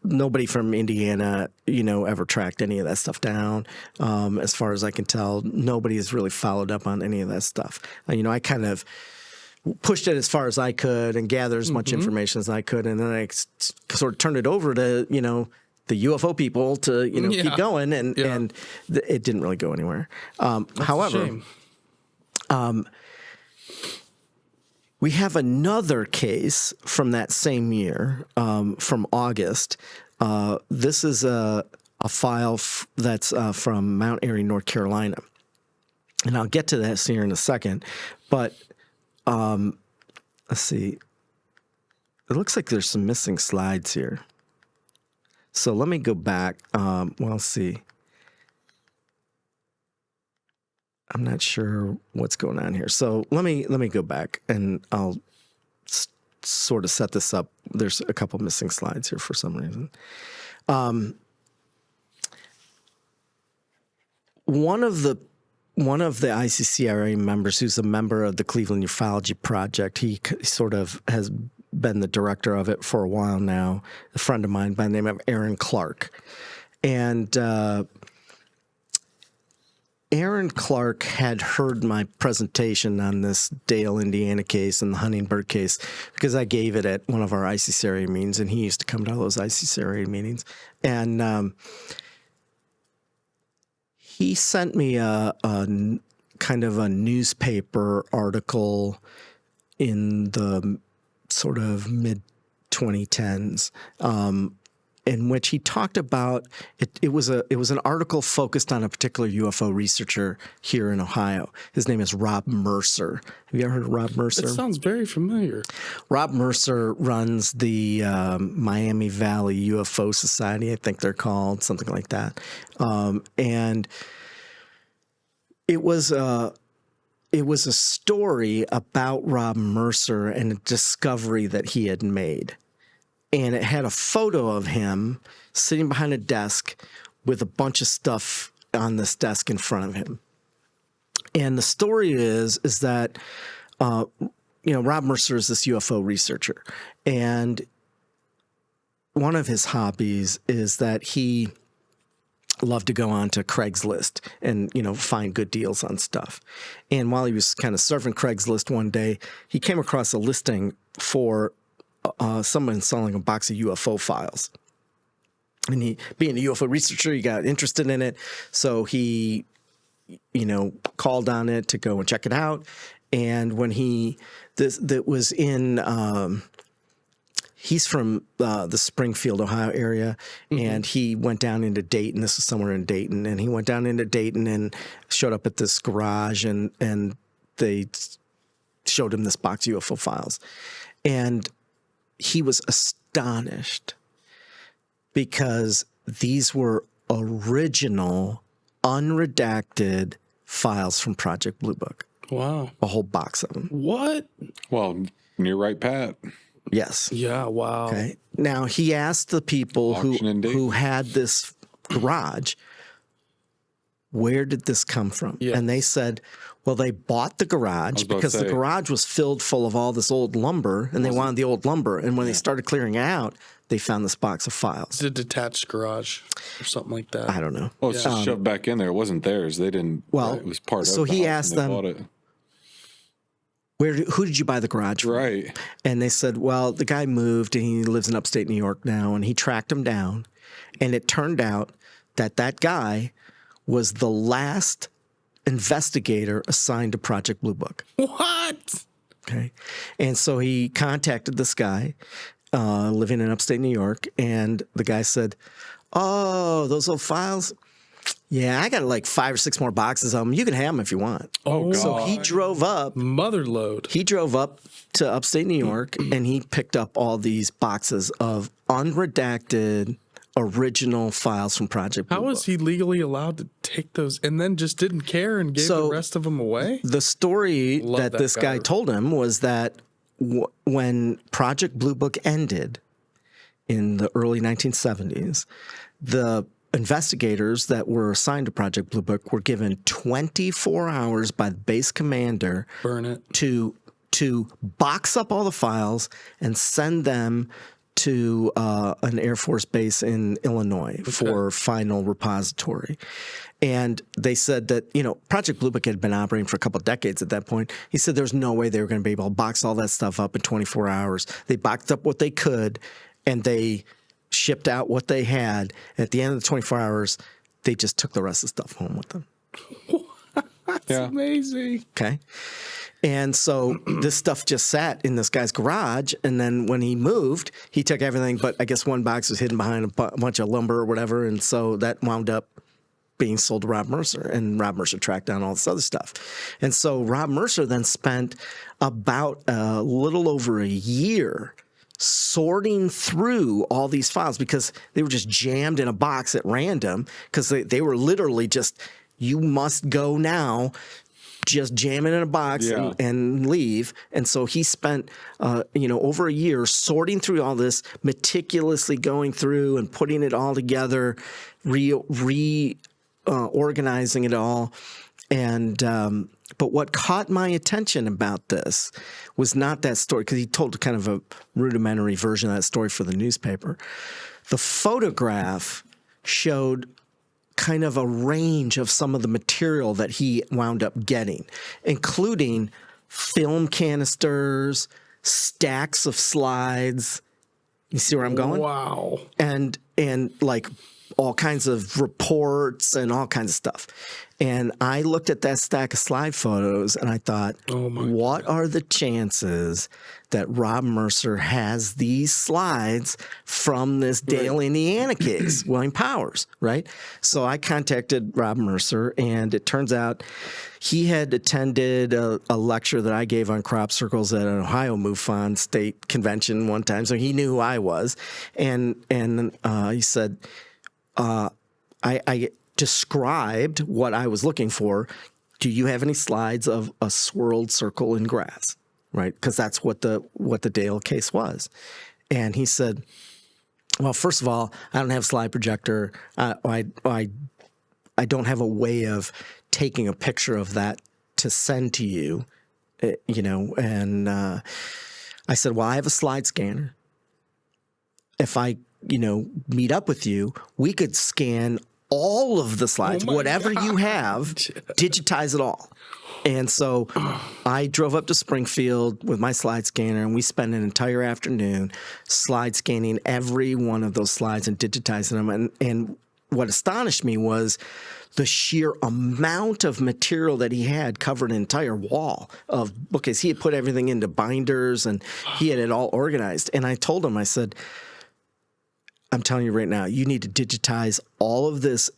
B: Nobody from Indiana, ever tracked any of that stuff down. As far as I can tell, nobody has really followed up on any of that stuff. I kind of pushed it as far as I could and gathered as much information as I could, and then I sort of turned it over to, the UFO people to, keep going, and it didn't really go anywhere. However, we have another case from that same year, from August. This is a file that's from Mount Airy, North Carolina. And I'll get to this here in a second. But let's see. It looks like there's some missing slides here. So let me go back. Let's see. I'm not sure what's going on here. So let me go back and I'll sort of set this up. There's a couple missing slides here for some reason. One of the ICCRA members, who's a member of the Cleveland Ufology Project, he sort of has been the director of it for a while now, a friend of mine by the name of Aaron Clark. And Aaron Clark had heard my presentation on this Dale, Indiana case and the Huntingbird case because I gave it at one of our ICCRA meetings, and he used to come to all those ICCRA meetings. And He sent me a kind of a newspaper article in the sort of mid 2010s, in which he talked about it. It was an article focused on a particular UFO researcher here in Ohio. His name is Rob Mercer. Have you ever heard of Rob Mercer?
A: It sounds very familiar.
B: Rob Mercer runs the Miami Valley UFO Society, I think they're called, something like that. And it was a story about Rob Mercer and a discovery that he had made. And it had a photo of him sitting behind a desk with a bunch of stuff on this desk in front of him. And the story is that, Rob Mercer is this UFO researcher. And one of his hobbies is that he loved to go on to Craigslist and, find good deals on stuff. And while he was kind of surfing Craigslist one day, he came across a listing for someone selling a box of UFO files. And he, being a UFO researcher, he got interested in it. So he, called on it to go and check it out. And when that was in, he's from the Springfield, Ohio area, and he went down into Dayton. This is somewhere in Dayton. And he went down into Dayton and showed up at this garage, and they showed him this box of UFO files. And he was astonished because these were original, unredacted files from Project Blue Book.
A: Wow.
B: A whole box of them.
A: What?
C: Well, you're right, Pat.
B: Yes.
A: Yeah, wow.
B: Okay. Now, he asked the people who had this garage, where did this come from? Yes. And they said, well, they bought the garage because the garage was filled full of all this old lumber, and they wanted the old lumber. And when they started clearing it out, they found this box of files.
A: It's a detached garage or something like that.
B: I don't know.
C: Well, it's just shoved back in there. It wasn't theirs. They didn't.
B: Well,
C: it was part of
B: so he asked them, who did you buy the garage from?
C: Right.
B: And they said, well, the guy moved and he lives in upstate New York now, and he tracked him down. And it turned out that guy was the last investigator assigned to Project Blue Book.
A: What?
B: Okay. And so he contacted this guy living in upstate New York, and the guy said, oh, those old files? Yeah, I got like 5 or 6 more boxes of them. You can have them if you want.
A: Oh, God.
B: So he drove up.
A: Motherload.
B: He drove up to upstate New York, and he picked up all these boxes of unredacted original files from Project Blue Book.
A: How was he legally allowed to take those and then just didn't care and gave the rest of them away?
B: The story that this guy told him was that when Project Blue Book ended in the early 1970s, the investigators that were assigned to Project Blue Book were given 24 hours by the base commander to box up all the files and send them to an Air Force base in Illinois for final repository. And they said that, Project Blue Book had been operating for a couple of decades at that point. He said there's no way they were going to be able to box all that stuff up in 24 hours. They boxed up what they could, and they shipped out what they had. And at the end of the 24 hours, they just took the rest of the stuff home with them.
A: That's amazing.
B: Okay. And so this stuff just sat in this guy's garage, and then when he moved, he took everything, but I guess one box was hidden behind a bunch of lumber or whatever, and so that wound up being sold to Rob Mercer, and Rob Mercer tracked down all this other stuff. And so Rob Mercer then spent about a little over a year sorting through all these files because they were just jammed in a box at random because they were literally just, you must go now, just jam it in a box and leave. And so he spent, over a year sorting through all this, meticulously going through and putting it all together, organizing it all. And but what caught my attention about this was not that story, because he told kind of a rudimentary version of that story for the newspaper. The photograph showed kind of a range of some of the material that he wound up getting, including film canisters, stacks of slides. You see where I'm going?
A: Wow.
B: And like all kinds of reports and all kinds of stuff. And I looked at that stack of slide photos and I thought, what are the chances that Rob Mercer has these slides from this Dale, Indiana case, William Powers, right? So I contacted Rob Mercer, and it turns out he had attended a lecture that I gave on crop circles at an Ohio MUFON state convention one time, so he knew who I was. And he said, I described what I was looking for. Do you have any slides of a swirled circle in grass? Right, because that's what the Dale case was. And he said, well, first of all, I don't have a slide projector. I don't have a way of taking a picture of that to send to you, you know. And I said, well, I have a slide scanner. If I, you know, meet up with you, we could scan all of the slides, whatever you have, digitize it all. And so I drove up to Springfield with my slide scanner, and we spent an entire afternoon slide scanning every one of those slides and digitizing them. And what astonished me was the sheer amount of material that he had covered an entire wall of bookcases. He had put everything into binders, and he had it all organized. And I told him, I said, I'm telling you right now, you need to digitize all of this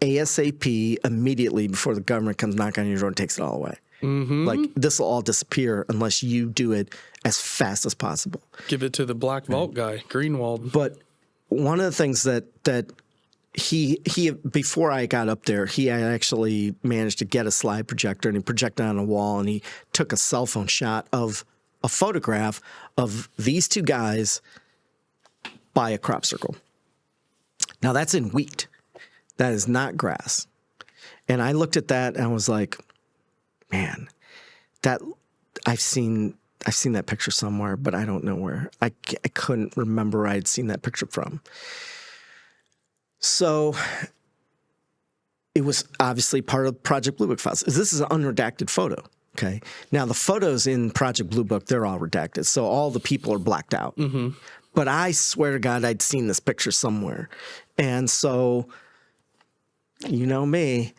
B: ASAP immediately before the government comes knocking on your door and takes it all away. Mm-hmm. Like, this will all disappear unless you do it as fast as possible.
A: Give it to the Black Vault guy, Greenwald.
B: But one of the things that he before I got up there, he had actually managed to get a slide projector, and he projected on a wall, and he took a cell phone shot of a photograph of these two guys by a crop circle. Now, that's in wheat. That is not grass. And I looked at that and I was like, man, that I've seen that picture somewhere, but I don't know where. I couldn't remember where I'd seen that picture from. So it was obviously part of Project Blue Book files. This is an unredacted photo. Okay. Now, the photos in Project Blue Book, they're all redacted. So all the people are blacked out. Mm-hmm. But I swear to God, I'd seen this picture somewhere. And so, you know me,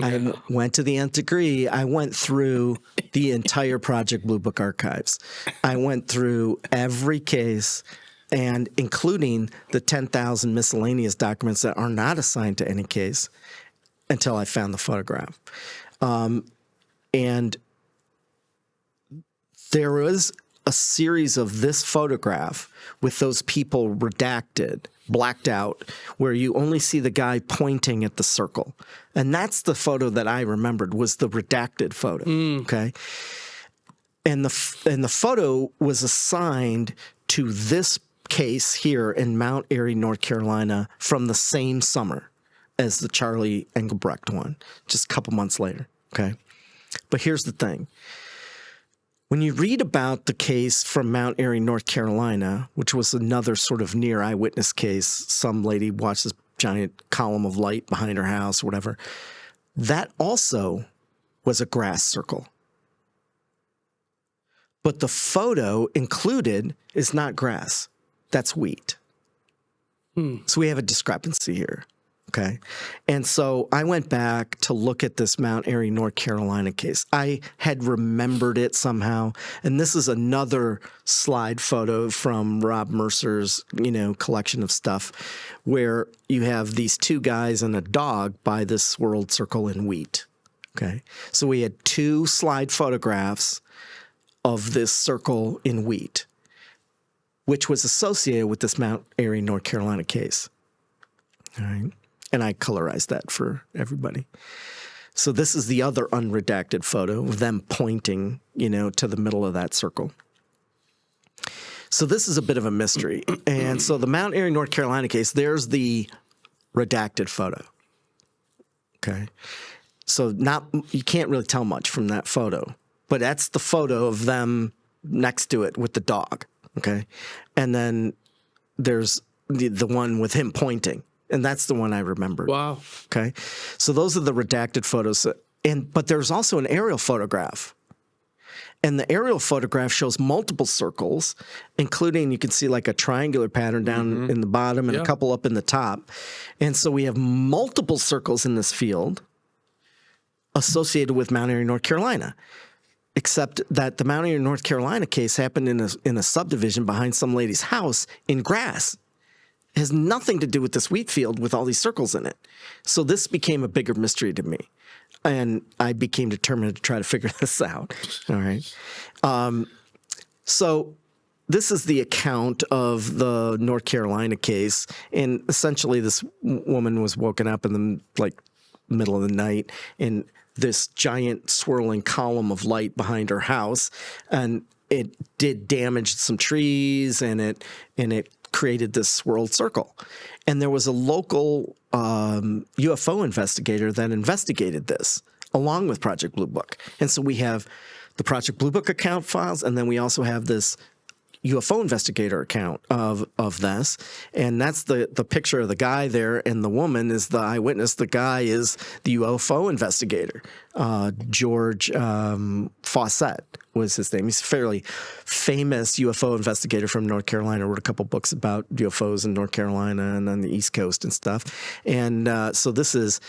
B: I went to the nth degree. I went through the entire Project Blue Book archives. I went through every case, and including the 10,000 miscellaneous documents that are not assigned to any case, until I found the photograph. And there was a series of this photograph with those people redacted, blacked out, where you only see the guy pointing at the circle. And that's the photo that I remembered, was the redacted photo, okay? And the photo was assigned to this case here in Mount Airy, North Carolina, from the same summer as the Charlie Engelbrecht one, just a couple months later, okay? But here's the thing. When you read about the case from Mount Airy, North Carolina, which was another sort of near eyewitness case, some lady watched this giant column of light behind her house or whatever, that also was a grass circle. But the photo included is not grass. That's wheat. So we have a discrepancy here. Okay. And so I went back to look at this Mount Airy, North Carolina case. I had remembered it somehow. And this is another slide photo from Rob Mercer's, collection of stuff, where you have these two guys and a dog by this swirled circle in wheat. Okay. So we had two slide photographs of this circle in wheat, which was associated with this Mount Airy, North Carolina case. All right. And I colorized that for everybody. So this is the other unredacted photo of them pointing, to the middle of that circle. So this is a bit of a mystery. And so the Mount Airy, North Carolina case, there's the redacted photo. Okay. So you can't really tell much from that photo, but that's the photo of them next to it with the dog. Okay. And then there's the one with him pointing. And that's the one I remembered.
A: Wow.
B: Okay. So those are the redacted photos. But there's also an aerial photograph. And the aerial photograph shows multiple circles, including, you can see like a triangular pattern down in the bottom and a couple up in the top. And so we have multiple circles in this field associated with Mount Airy, North Carolina. Except that the Mount Airy, North Carolina case happened in a subdivision behind some lady's house in grass. It has nothing to do with this wheat field with all these circles in it. So this became a bigger mystery to me. And I became determined to try to figure this out. All right. So this is the account of the North Carolina case. And essentially this woman was woken up in the middle of the night in this giant swirling column of light behind her house. And it did damage some trees, and it created this swirled circle. And there was a local UFO investigator that investigated this along with Project Blue Book. And so we have the Project Blue Book account files, and then we also have this UFO investigator account of this. And that's the picture of the guy there, and the woman is the eyewitness. The guy is the UFO investigator. George Fawcett was his name. He's a fairly famous UFO investigator from North Carolina. Wrote a couple books about UFOs in North Carolina and on the East Coast and stuff. And so this is,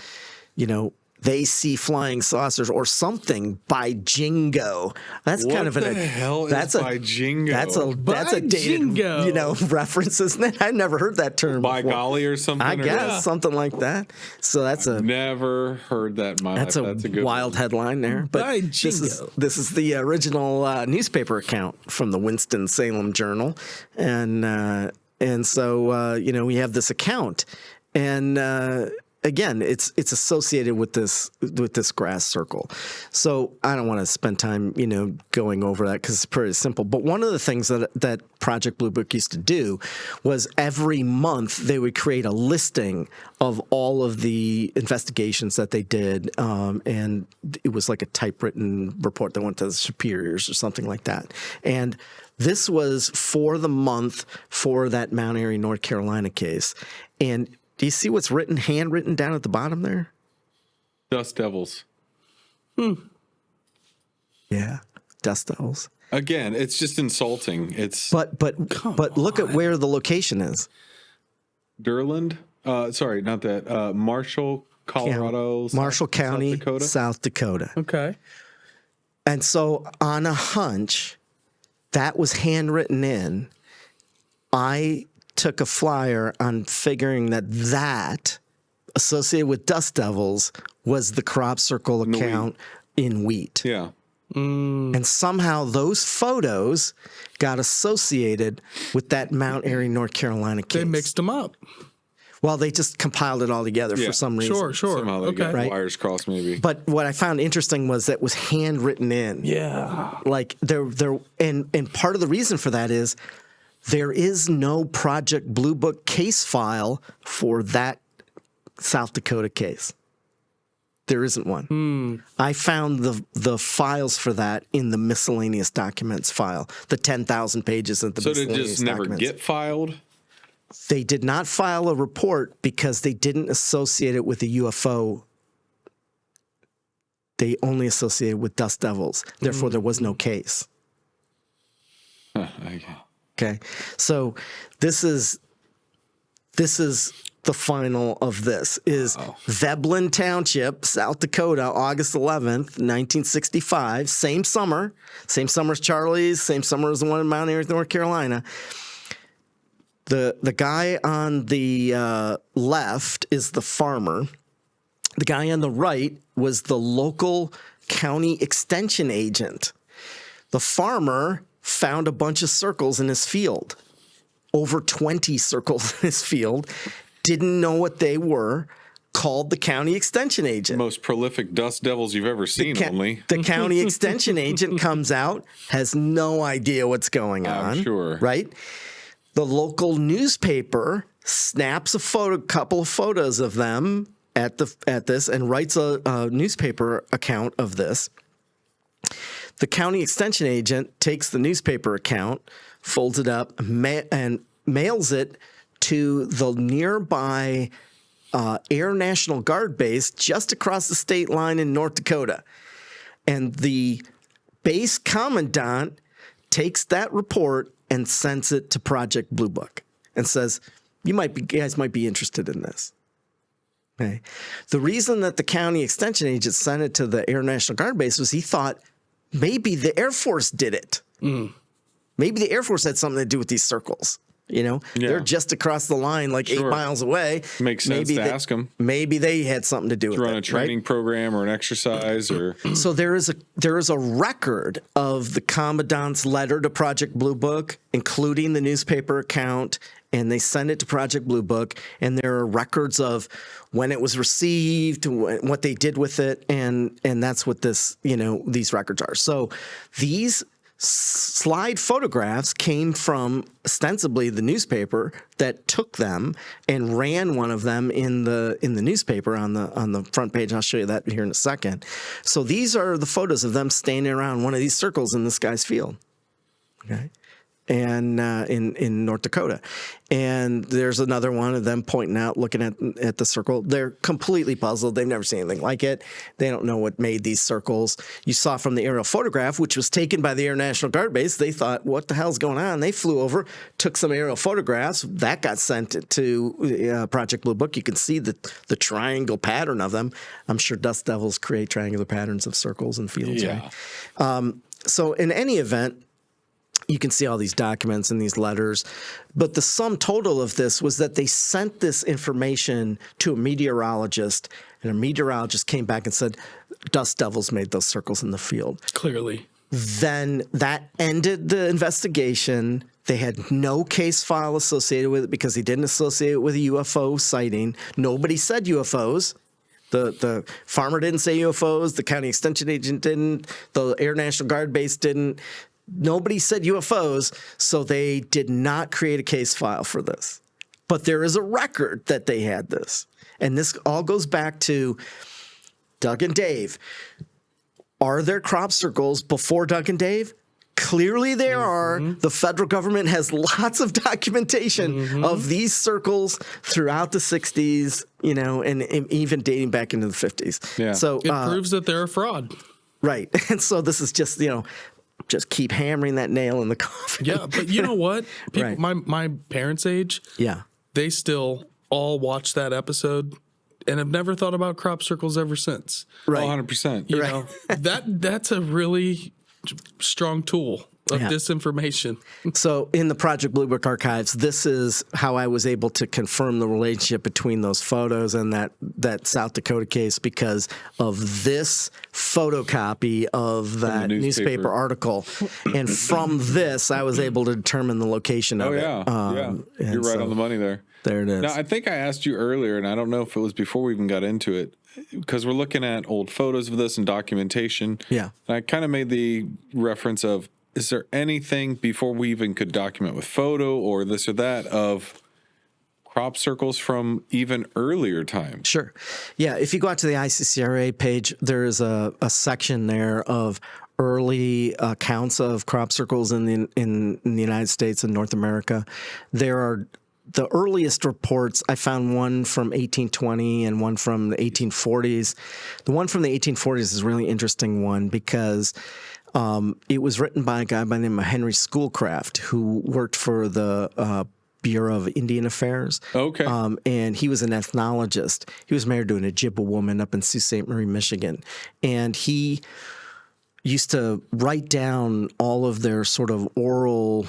B: They See Flying Saucers or something by Jingo. That's kind of
C: what the hell is by Jingo?
B: That's a dated, reference, isn't it? I've never heard that term
C: by
B: before.
C: golly or something.
B: I guess something like that. So I've
C: never heard that in my life. That's a good
B: wild headline there. But
A: by
B: Jingo. This is the original newspaper account from the Winston-Salem Journal, and so we have this account, and. Again, it's associated with this grass circle. So I don't want to spend time, going over that because it's pretty simple. But one of the things that Project Blue Book used to do was every month they would create a listing of all of the investigations that they did, and it was like a typewritten report that went to the superiors or something like that. And this was for the month for that Mount Airy, North Carolina case, and do you see what's handwritten down at the bottom there?
C: Dust Devils.
B: Yeah, Dust Devils.
C: Again, it's just insulting.
B: But look at where the location is.
C: Durland? Sorry, not that. Marshall, Colorado.
B: Marshall County, South Dakota.
A: Okay.
B: And so on a hunch, that was handwritten in. I took a flyer on figuring that associated with Dust Devils was the crop circle account in wheat.
C: Yeah.
B: And somehow those photos got associated with that Mount Airy, North Carolina case.
A: They mixed them up.
B: Well, they just compiled it all together for some reason.
A: Sure.
C: Somehow they got wires crossed, maybe.
B: But what I found interesting was that it was handwritten in.
A: Yeah.
B: Like and part of the reason for that is there is no Project Blue Book case file for that South Dakota case. There isn't one. I found the files for that in the miscellaneous documents file, the 10,000 pages of the miscellaneous documents. So did it just never
C: get filed?
B: They did not file a report because they didn't associate it with a UFO. They only associated with Dust Devils. Therefore, there was no case. Okay, so this is the final of this is Veblen Township, South Dakota, August 11th, 1965. Same summer as Charlie's, same summer as the one in Mount Airy, North Carolina. The guy on the left is the farmer. The guy on the right was the local county extension agent. The farmer found a bunch of circles in his field, over 20 circles in his field, didn't know what they were, called the county extension agent.
C: Most prolific Dust Devils you've ever seen, only.
B: The county extension agent comes out, has no idea what's going on.
C: I'm sure.
B: Right? The local newspaper snaps a couple of photos of them at this and writes a newspaper account of this. The county extension agent takes the newspaper account, folds it up, and mails it to the nearby Air National Guard base just across the state line in North Dakota. And the base commandant takes that report and sends it to Project Blue Book and says, you guys might be interested in this. Okay. The reason that the county extension agent sent it to the Air National Guard base was he thought maybe the Air Force did it. Maybe the Air Force had something to do with these circles. They're just across the line, like 8 miles away.
C: Makes sense to ask them.
B: Maybe they had something to do with it.
C: Run a training program or an exercise, or
B: so there is a record of the commandant's letter to Project Blue Book, including the newspaper account, and they send it to Project Blue Book, and there are records of when it was received, what they did with it, and that's what these records are. So these slide photographs came from ostensibly the newspaper that took them and ran one of them in the newspaper on the front page. I'll show you that here in a second. So these are the photos of them standing around one of these circles in this guy's field. Okay. And in North Dakota. And there's another one of them pointing out, looking at the circle. They're completely puzzled. They've never seen anything like it. They don't know what made these circles. You saw from the aerial photograph, which was taken by the Air National Guard base, they thought, what the hell's going on? They flew over, took some aerial photographs. That got sent to Project Blue Book. You can see the triangle pattern of them. I'm sure dust devils create triangular patterns of circles and fields.
C: Yeah.
B: Right? So in any event, you can see all these documents and these letters, but the sum total of this was that they sent this information to a meteorologist, and a meteorologist came back and said, dust devils made those circles in the field.
A: Clearly.
B: Then that ended the investigation. They had no case file associated with it because they didn't associate it with a UFO sighting. Nobody said UFOs. The farmer didn't say UFOs. The county extension agent didn't. The Air National Guard base didn't. Nobody said UFOs, so they did not create a case file for this. But there is a record that they had this. And this all goes back to Doug and Dave. Are there crop circles before Doug and Dave? Clearly there are. The federal government has lots of documentation of these circles throughout the 60s, and even dating back into the 50s.
C: Yeah.
B: So
A: it proves that they're a fraud.
B: Right. And so this is just, just keep hammering that nail in the coffin.
A: Yeah, but you know what? People,
B: Right.
A: my parents' age, they still all watch that episode and have never thought about crop circles ever since.
B: Right.
C: 100%.
A: You know, that's a really strong tool of disinformation.
B: So in the Project Blue Book archives, this is how I was able to confirm the relationship between those photos and that South Dakota case, because of this photocopy of that newspaper article. And from this, I was able to determine the location of it.
C: Yeah. You're right on the money there.
B: There it is.
C: Now, I think I asked you earlier, and I don't know if it was before we even got into it, because we're looking at old photos of this and documentation.
B: Yeah.
C: And I kind of made the reference of, is there anything before we even could document with photo or this or that of crop circles from even earlier times?
B: Sure. Yeah. If you go out to the ICCRA page, there is a section there of early accounts of crop circles in the United States and North America. There are the earliest reports. I found one from 1820 and one from the 1840s. The one from the 1840s is a really interesting one because it was written by a guy by the name of Henry Schoolcraft, who worked for the Bureau of Indian Affairs.
C: Okay.
B: And he was an ethnologist. He was married to an Ojibwa woman up in Sault Ste. Marie, Michigan. And he used to write down all of their sort of oral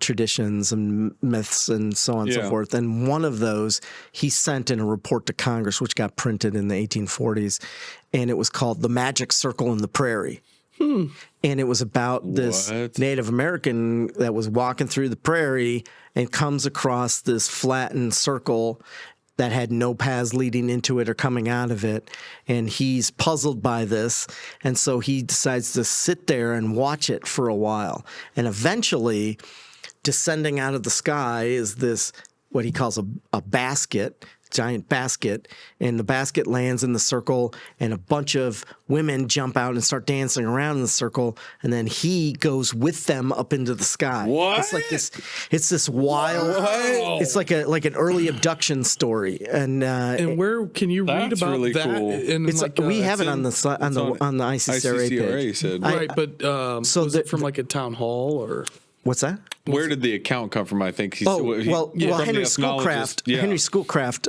B: traditions and myths and so on and so forth. And one of those he sent in a report to Congress, which got printed in the 1840s. And it was called The Magic Circle in the Prairie. And it was about this Native American that was walking through the prairie and comes across this flattened circle that had no paths leading into it or coming out of it. And he's puzzled by this. And so he decides to sit there and watch it for a while. And eventually, descending out of the sky is this, what he calls a basket. giant basket, and the basket lands in the circle, and a bunch of women jump out and start dancing around in the circle, and then he goes with them up into the sky.
C: What?
B: It's like this. It's this wild.
C: What?
B: It's like an early abduction story, and
A: where can you read
C: That's
A: about
C: really
A: that?
C: cool.
B: it's like we have it on the ICCRA page.
C: said.
A: Right, but was it from like a town hall or?
B: What's that?
C: Where did the account come from? I think
B: Henry Schoolcraft. Henry Schoolcraft,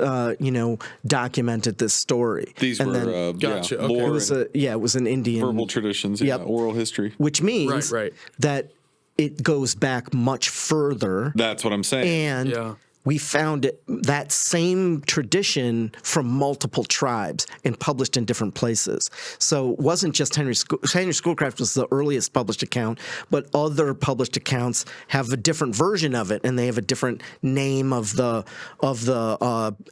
B: documented this story.
C: These were
A: gotcha. Okay.
C: lore.
B: It was an Indian
C: verbal traditions.
B: Yep.
C: Oral history.
B: which means that it goes back much further.
C: That's what I'm saying.
B: And we found that same tradition from multiple tribes and published in different places. So it wasn't just Henry Schoolcraft was the earliest published account, but other published accounts have a different version of it, and they have a different name of the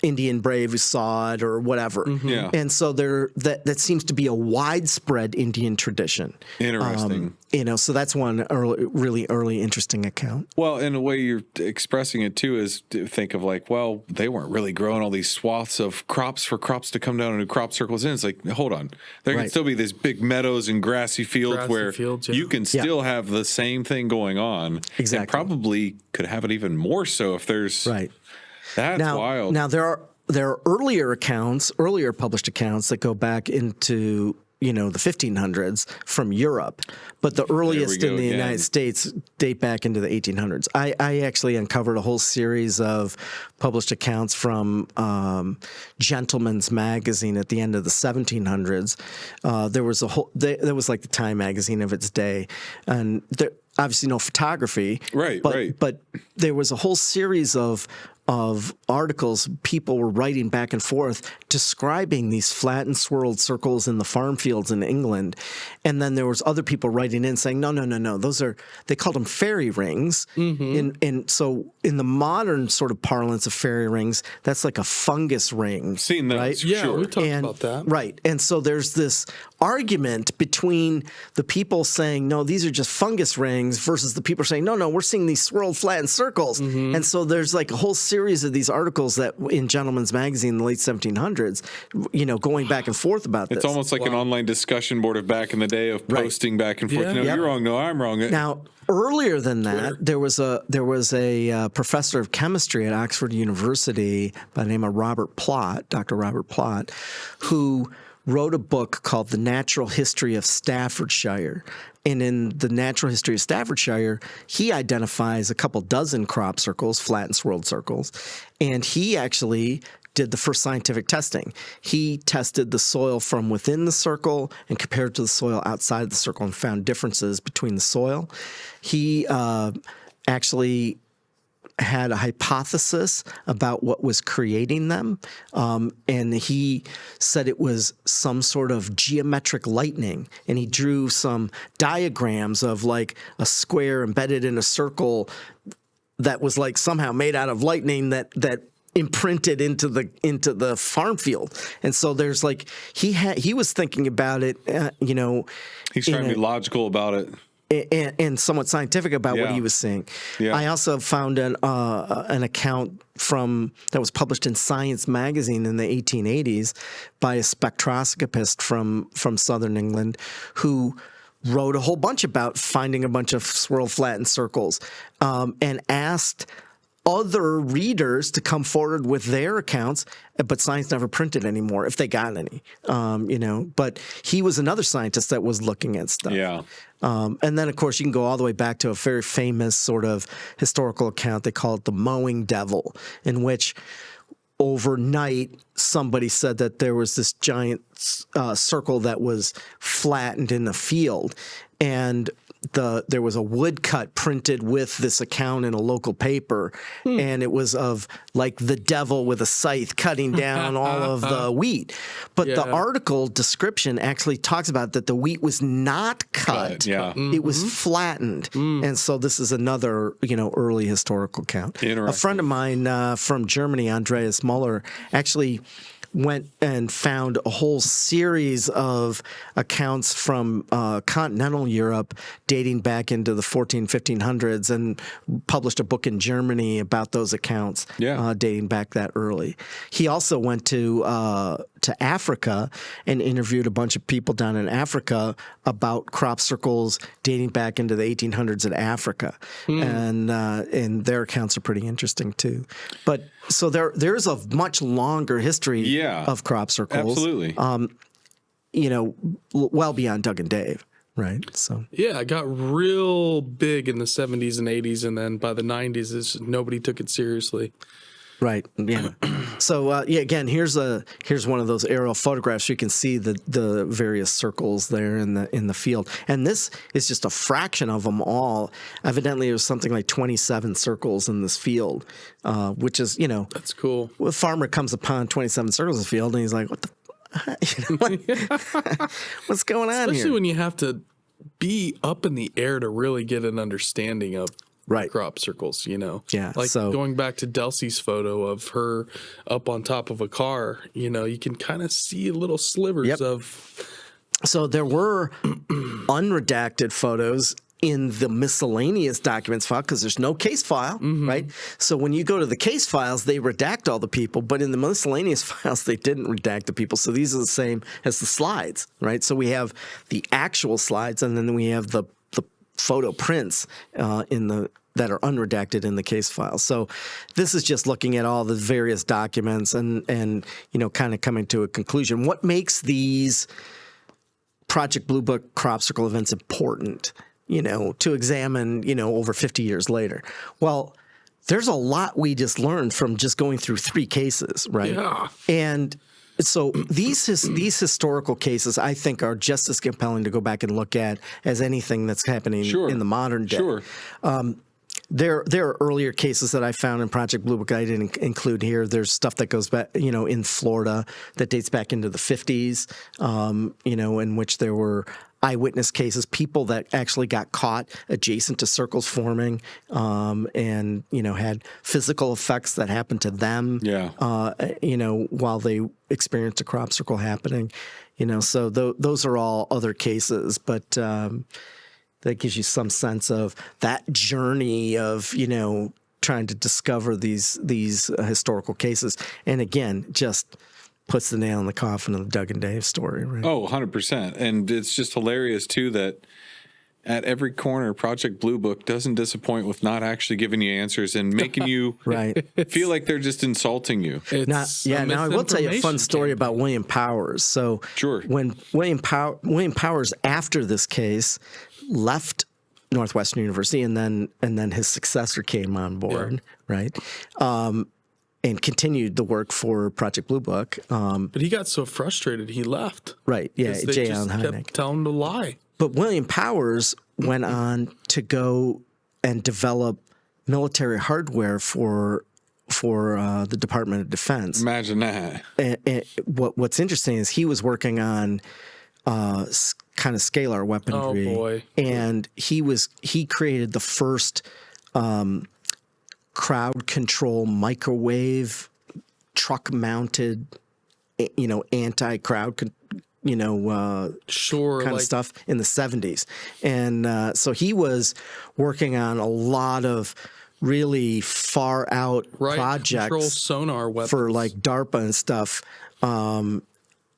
B: Indian brave who saw it or whatever.
C: Mm-hmm. Yeah.
B: And so that seems to be a widespread Indian tradition.
C: Interesting.
B: So that's one really early interesting account.
C: Well, in a way you're expressing it too is to think of like, well, they weren't really growing all these swaths of crops for crops to come down into crop circles in. It's like, hold on. There can still be these big meadows and grassy fields where you can still have the same thing going on.
B: Exactly.
C: And probably could have it even more so if there's That's wild.
B: Now there are earlier published accounts that go back into the 1500s from Europe, but the earliest in the United States date back into the 1800s. I actually uncovered a whole series of published accounts from Gentleman's Magazine at the end of the 1700s. There was like the Time magazine of its day, and there obviously no photography, but there was a whole series of articles people were writing back and forth describing these flattened swirled circles in the farm fields in England. And then there was other people writing in saying, no, they called them fairy rings. Mm-hmm. And so in the modern sort of parlance of fairy rings, that's like a fungus ring.
C: Seen that,
B: right?
A: Yeah, we talked about that.
B: Right. And so there's this argument between the people saying, no, these are just fungus rings versus the people saying, no, we're seeing these swirled flattened circles. Mm-hmm. And so there's like a whole series of these articles that in Gentleman's Magazine in the late 1700s, going back and forth about this.
C: It's almost like an online discussion board of back in the day of posting back and forth.
B: Yeah.
C: You're wrong. No, I'm wrong.
B: Now, earlier than that, there was a professor of chemistry at Oxford University by the name of Dr. Robert Plot, who wrote a book called The Natural History of Staffordshire. And in The Natural History of Staffordshire, he identifies a couple dozen crop circles, flat and swirled circles, and he actually did the first scientific testing. He tested the soil from within the circle and compared it to the soil outside of the circle and found differences between the soil. He actually had a hypothesis about what was creating them, and he said it was some sort of geometric lightning, and he drew some diagrams of like a square embedded in a circle that was like somehow made out of lightning that imprinted into the farm field. And so there's like he was thinking about it,
C: he's trying to be logical about it.
B: And somewhat scientific about what he was seeing. Yeah. I also found an account that was published in Science magazine in the 1880s by a spectroscopist from southern England who wrote a whole bunch about finding a bunch of swirl flattened circles, and asked other readers to come forward with their accounts, but Science never printed anymore, if they got any, But he was another scientist that was looking at stuff.
C: Yeah.
B: And then, of course, you can go all the way back to a very famous sort of historical account. They call it the Mowing Devil, in which overnight somebody said that there was this giant circle that was flattened in the field, and there was a woodcut printed with this account in a local paper, and it was of like the devil with a scythe cutting down all of the wheat. But the article description actually talks about that the wheat was not cut. It was flattened. And so this is another, early historical account. A friend of mine from Germany, Andreas Muller, actually went and found a whole series of accounts from continental Europe dating back into the 1500s and published a book in Germany about those accounts dating back that early. He also went to Africa and interviewed a bunch of people down in Africa about crop circles dating back into the 1800s in Africa, and their accounts are pretty interesting too. But so there's a much longer history of crop circles,
C: absolutely.
B: Well beyond Doug and Dave. Right. So
A: it got real big in the 70s and 80s, and then by the 90s, nobody took it seriously.
B: Right. Yeah. So again, here's one of those aerial photographs. You can see the various circles there in the field, and this is just a fraction of them all. Evidently, there's something like 27 circles in this field, which is
A: that's cool.
B: A farmer comes upon 27 circles in the field, and he's like, "What the." What's going on
A: Especially
B: here?
A: when you have to be up in the air to really get an understanding of crop circles,
B: Yeah.
A: Like going back to Delsey's photo of her up on top of a car, you can kind of see little slivers of.
B: So there were unredacted photos in the miscellaneous documents file because there's no case file, right? So when you go to the case files, they redact all the people, but in the miscellaneous files, they didn't redact the people. So these are the same as the slides, right? So we have the actual slides, and then we have the photo prints that are unredacted in the case file. So this is just looking at all the various documents and kind of coming to a conclusion. What makes these Project Blue Book crop circle events important? To examine, over 50 years later. Well, there's a lot we just learned from just going through 3 cases, right?
A: Yeah.
B: And so these historical cases, I think, are just as compelling to go back and look at as anything that's happening in the modern day.
C: Sure.
B: There are earlier cases that I found in Project Blue Book I didn't include here. There's stuff that goes back, in Florida that dates back into the 50s, in which there were eyewitness cases, people that actually got caught adjacent to circles forming, and had physical effects that happened to them. While they experienced a crop circle happening. So those are all other cases, but that gives you some sense of that journey of trying to discover these historical cases, and again, just puts the nail in the coffin of the Doug and Dave story, right?
C: Oh, 100%. And it's just hilarious, too, that at every corner, Project Blue Book doesn't disappoint with not actually giving you answers and making you feel like they're just insulting you.
B: Now I will tell you a fun story about William Powers. So when William Powers, after this case, left Northwestern University, and then his successor came on board, right? And continued the work for Project Blue Book.
A: But he got so frustrated, he left.
B: Right, yeah,
A: J. Allen Hynek kept telling him to lie.
B: But William Powers went on to go and develop military hardware for the Department of Defense.
C: Imagine that.
B: And what's interesting is he was working on kind of scalar weaponry.
A: Oh, boy.
B: And he created the first crowd control microwave truck mounted anti-crowd kind of stuff in the 70s. And so he was working on a lot of really far out projects,
A: control sonar weapons
B: for like DARPA and stuff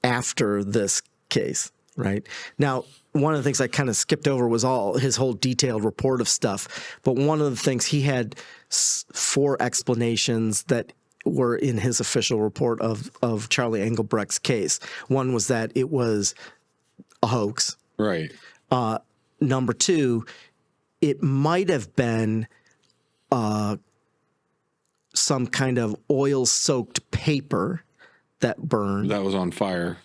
B: after this case. Right now, one of the things I kind of skipped over was his whole detailed report of stuff. But one of the things, he had 4 explanations that were in his official report of Charlie Engelbrecht's case. One was that it was a hoax.
C: Right.
B: Number 2, it might have been some kind of oil-soaked paper that burned.
C: That was on fire.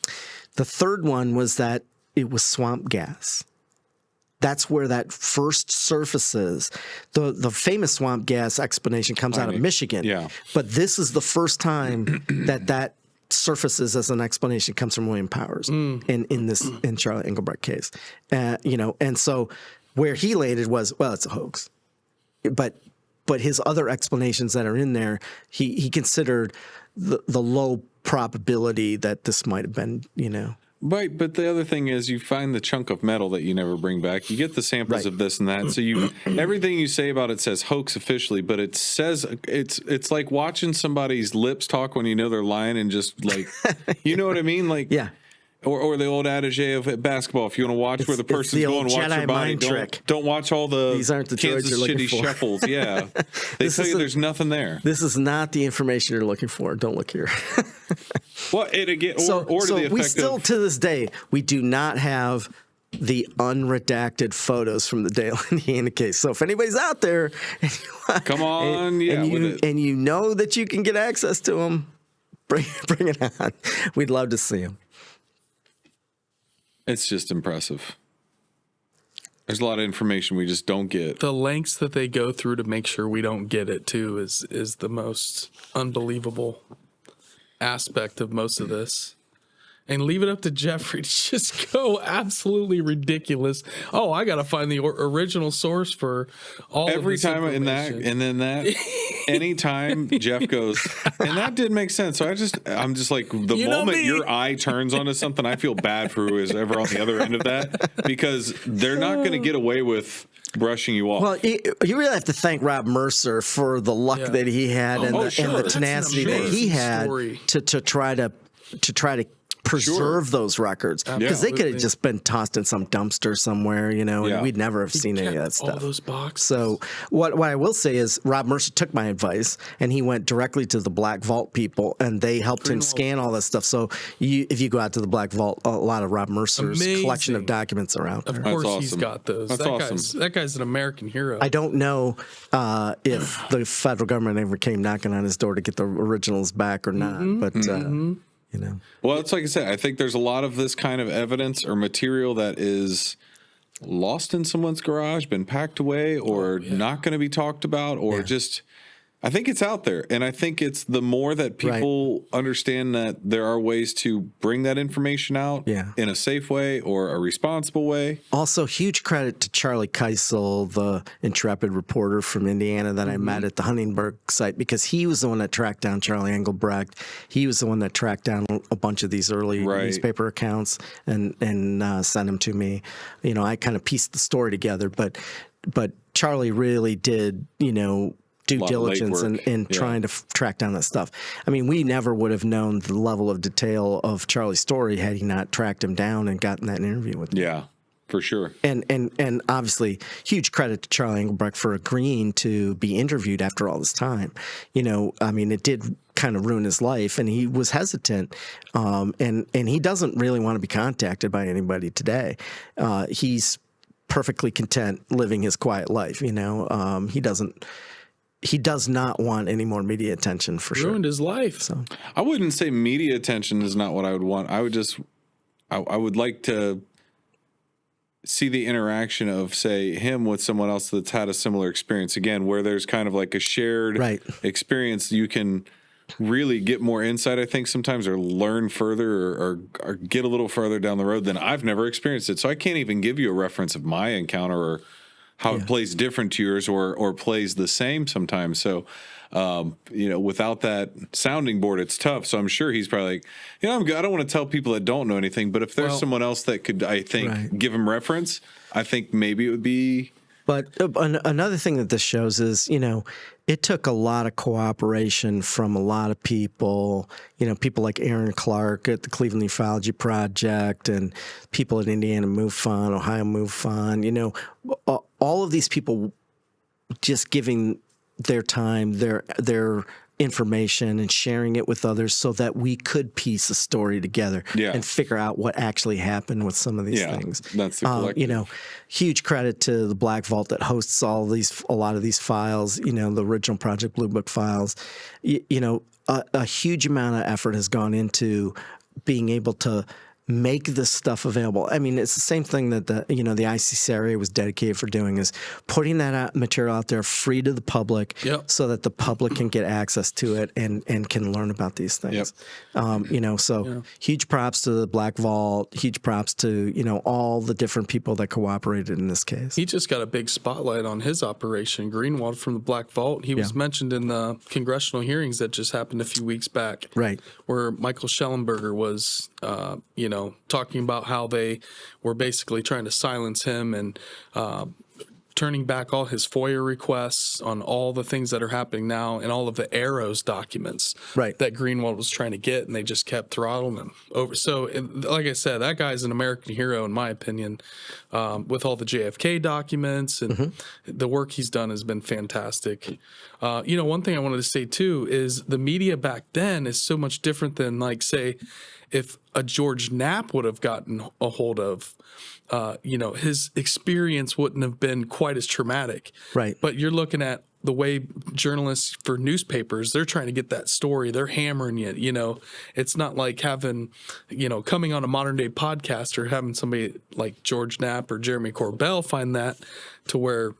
B: The third one was that it was swamp gas. That's where that first surfaces. The famous swamp gas explanation comes out of Michigan. Yeah. But this is the first time that surfaces as an explanation comes from William Powers in Charlie Engelbrecht case. And so where he laid it was, well, it's a hoax. But his other explanations that are in there, he considered the low probability that this might have been,
C: Right, but the other thing is you find the chunk of metal that you never bring back. You get the samples of this and that. So everything you say about it says hoax officially, but it says it's like watching somebody's lips talk when you know they're lying and just like, you know what I mean? Like,
B: yeah.
C: Or the old adage of basketball, if you want to watch where the person's going, watch
B: Jedi
C: their body. Don't watch all the
B: These aren't the
C: Kansas City shuffles. Yeah. They tell you there's nothing there.
B: This is not the information you're looking for. Don't look here.
C: Well, it again, or to the effect
B: we still, to this day, we do not have the unredacted photos from the Dale, Indiana case. So if anybody's out there,
C: come on,
B: and you know that you can get access to them, bring it on. We'd love to see them.
C: It's just impressive. There's a lot of information we just don't get.
A: The lengths that they go through to make sure we don't get it too is the most unbelievable aspect of most of this. And leave it up to Jeffrey to just go absolutely ridiculous. Oh, I got to find the original source for all
C: every
A: of this
C: time in that, and then that anytime Jeff goes, and that did make sense. So I'm just like, the moment your eye turns onto something, I feel bad for who is ever on the other end of that, because they're not going to get away with brushing you off.
B: Well, you really have to thank Rob Mercer for the luck that he had and the tenacity that he had to try to preserve those records, because they could have just been tossed in some dumpster somewhere, and we'd never have seen any of that stuff.
A: All those boxes.
B: So what I will say is Rob Mercer took my advice and he went directly to the Black Vault people, and they helped him scan all this stuff. So if you go out to the Black Vault, a lot of Rob Mercer's collection of documents are out there.
A: Of course, he's got those. That guy's an American hero.
B: I don't know if the federal government ever came knocking on his door to get the originals back or not, but.
C: Well, it's like I said, I think there's a lot of this kind of evidence or material that is lost in someone's garage, been packed away, or not going to be talked about, or just, I think it's out there. And I think it's the more that people understand that there are ways to bring that information out in a safe way or a responsible way.
B: Also, huge credit to Charlie Keisel, the intrepid reporter from Indiana that I met at the Huntingburg site, because he was the one that tracked down Charlie Engelbrecht. He was the one that tracked down a bunch of these early newspaper accounts and sent them to me. I kind of pieced the story together, but Charlie really did, due diligence in trying to track down that stuff. I mean, we never would have known the level of detail of Charlie's story had he not tracked him down and gotten that interview with him.
C: Yeah, for sure.
B: And obviously, huge credit to Charlie Engelbrecht for agreeing to be interviewed after all this time. I mean, it did kind of ruin his life, and he was hesitant, and he doesn't really want to be contacted by anybody today. He's perfectly content living his quiet life. He does not want any more media attention, for sure.
A: Ruined his life.
B: So
C: I wouldn't say media attention is not what I would want. I would like to see the interaction of, say, him with someone else that's had a similar experience, again, where there's kind of like a shared experience. You can really get more insight, I think, sometimes, or learn further or get a little further down the road than I've never experienced it. So I can't even give you a reference of my encounter or how it plays different to yours or plays the same sometimes. So, without that sounding board, it's tough. So I'm sure he's probably like, I'm good. I don't want to tell people that don't know anything, but if there's someone else that could, I think, give him reference, I think maybe it would be.
B: But another thing that this shows is, it took a lot of cooperation from a lot of people, people like Aaron Clark at the Cleveland Ufology Project and people at Indiana MUFON, Ohio MUFON, all of these people just giving their time, their information and sharing it with others so that we could piece a story together and figure out what actually happened with some of these things.
C: That's the collective.
B: Huge credit to the Black Vault that hosts a lot of these files, the original Project Blue Book files. A huge amount of effort has gone into being able to make this stuff available. I mean, it's the same thing that the ICC area was dedicated for doing, is putting that material out there free to the public, so that the public can get access to it and can learn about these things. Huge props to the Black Vault, huge props to, all the different people that cooperated in this case.
A: He just got a big spotlight on his operation, Greenwald, from the Black Vault. He was mentioned in the congressional hearings that just happened a few weeks back.
B: Right.
A: Where Michael Schellenberger was, talking about how they were basically trying to silence him and turning back all his FOIA requests on all the things that are happening now and all of the Arrows documents that Greenwald was trying to get, and they just kept throttling him over. So, like I said, that guy's an American hero, in my opinion, with all the JFK documents, and the work he's done has been fantastic. One thing I wanted to say, too, is the media back then is so much different than, like, say, if a George Knapp would have gotten a hold of, his experience wouldn't have been quite as traumatic.
B: Right.
A: But you're looking at the way journalists for newspapers, they're trying to get that story. They're hammering it, It's not like having, coming on a modern day podcast or having somebody like George Knapp or Jeremy Corbell find that, to where,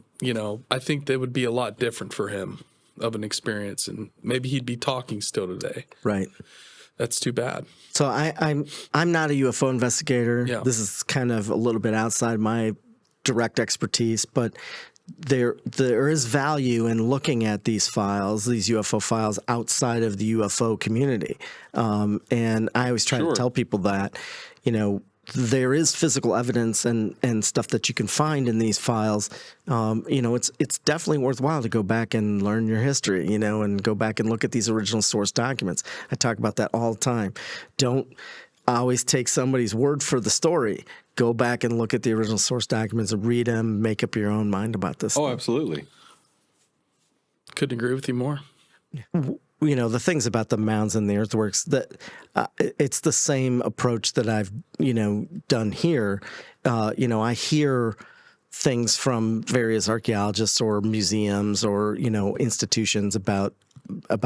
A: I think that would be a lot different for him of an experience, and maybe he'd be talking still today.
B: Right.
A: That's too bad.
B: So I'm not a UFO investigator.
A: Yeah.
B: This is kind of a little bit outside my direct expertise, but there is value in looking at these files, these UFO files, outside of the UFO community. And I always try to tell people that, there is physical evidence and stuff that you can find in these files. It's definitely worthwhile to go back and learn your history, and go back and look at these original source documents. I talk about that all the time. Don't always take somebody's word for the story. Go back and look at the original source documents and read them, make up your own mind about this stuff.
C: Absolutely.
A: Couldn't agree with you more.
B: The things about the mounds and the earthworks, that it's the same approach that I've, done here. I hear things from various archaeologists or museums or, institutions about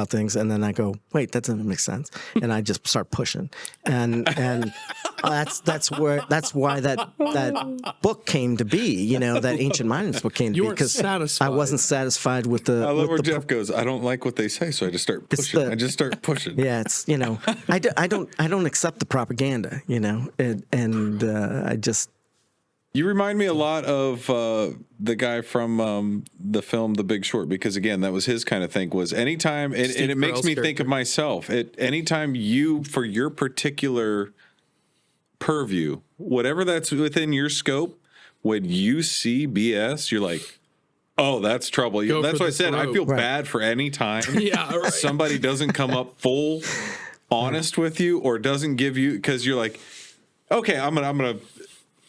B: things, and then I go, wait, that doesn't make sense, and I just start pushing, and that's why that book came to be, that Ancient Minds book came to be, because I wasn't satisfied with the.
C: I love where Jeff goes, I don't like what they say, so I just start pushing.
B: Yeah, it's I don't accept the propaganda, and I just.
C: You remind me a lot of the guy from the film The Big Short, because, again, that was his kind of thing, was anytime, and it makes me think of myself, anytime you, for your particular purview, whatever that's within your scope, when you see BS, you're like, oh, that's trouble. That's why I said I feel bad for any time somebody doesn't come up full honest with you or doesn't give you, because you're like, okay, I'm gonna.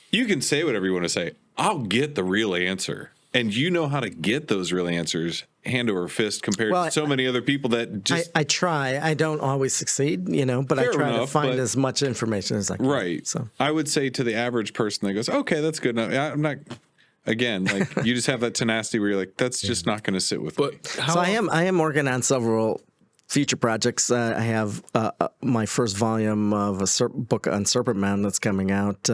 C: You can say whatever you want to say. I'll get the real answer. And you know how to get those real answers hand over fist compared to so many other people that just...
B: I try. I don't always succeed, but I try to find as much information as I can.
C: Right. So I would say to the average person that goes, okay, that's good enough. I'm not... Again, like, you just have that tenacity where you're like, that's just not going to sit with me.
B: So I am working on several future projects. I have my first volume of a book on Serpent Mound that's coming out,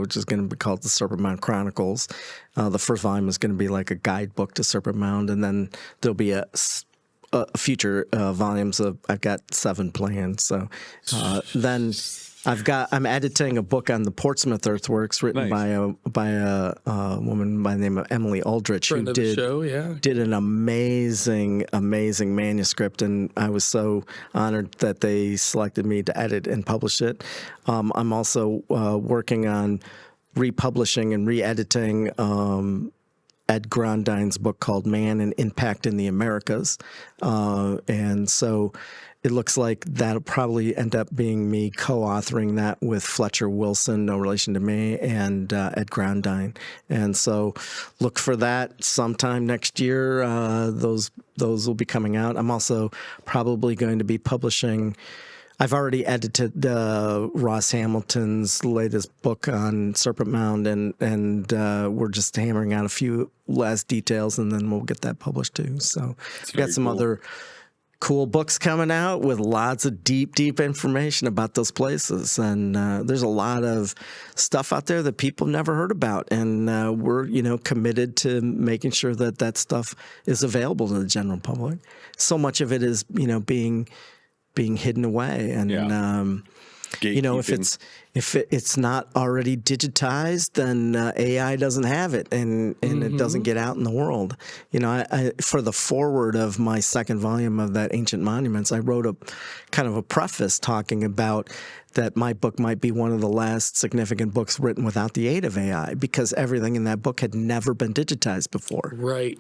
B: which is going to be called The Serpent Mound Chronicles. The first volume is going to be like a guidebook to Serpent Mound, and then there'll be a future volumes of. I've got 7 planned. So then I'm editing a book on the Portsmouth earthworks written by a woman by the name of Emily Aldrich, who did an amazing manuscript, and I was so honored that they selected me to edit and publish it. I'm also working on republishing and re-editing Ed Grondine's book called Man and Impact in the Americas, and so it looks like that'll probably end up being me co-authoring that with Fletcher Wilson, no relation to me, and Ed Grondine. And so look for that sometime next year. Those will be coming out. I'm also probably going to be publishing. I've already edited Ross Hamilton's latest book on Serpent Mound, and we're just hammering out a few last details, and then we'll get that published too. So I've got some other cool books coming out with lots of deep information about those places. And there's a lot of stuff out there that people have never heard about. And we're, committed to making sure that that stuff is available to the general public. So much of it is, being hidden away. And, if it's not already digitized, then AI doesn't have it, and it doesn't get out in the world. I for the foreword of my second volume of that Ancient Monuments, I wrote a kind of a preface talking about that my book might be one of the last significant books written without the aid of AI, because everything in that book had never been digitized before.
A: Right.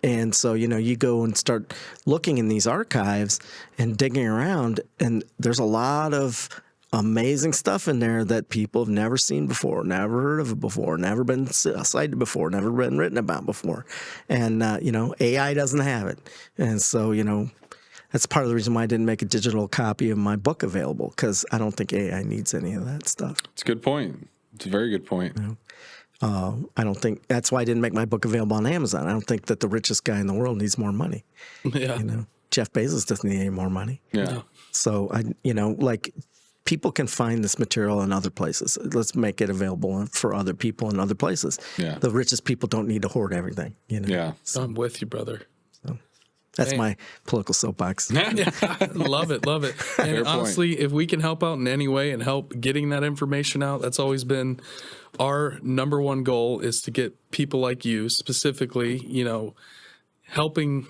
B: And so, you go and start looking in these archives and digging around, and there's a lot of amazing stuff in there that people have never seen before, never heard of it before, never been cited before, never been written about before. And, AI doesn't have it. And so, that's part of the reason why I didn't make a digital copy of my book available, because I don't think AI needs any of that stuff.
C: It's a good point. It's a very good point.
B: I don't think that's why I didn't make my book available on Amazon. I don't think that the richest guy in the world needs more money.
A: Yeah.
B: Jeff Bezos doesn't need any more money.
C: Yeah.
B: So people can find this material in other places. Let's make it available for other people in other places.
C: Yeah.
B: The richest people don't need to hoard everything.
C: Yeah.
A: So I'm with you, brother.
B: So that's my political soapbox.
A: Love it. And honestly, if we can help out in any way and help getting that information out, that's always been our number one goal, is to get people like you specifically, helping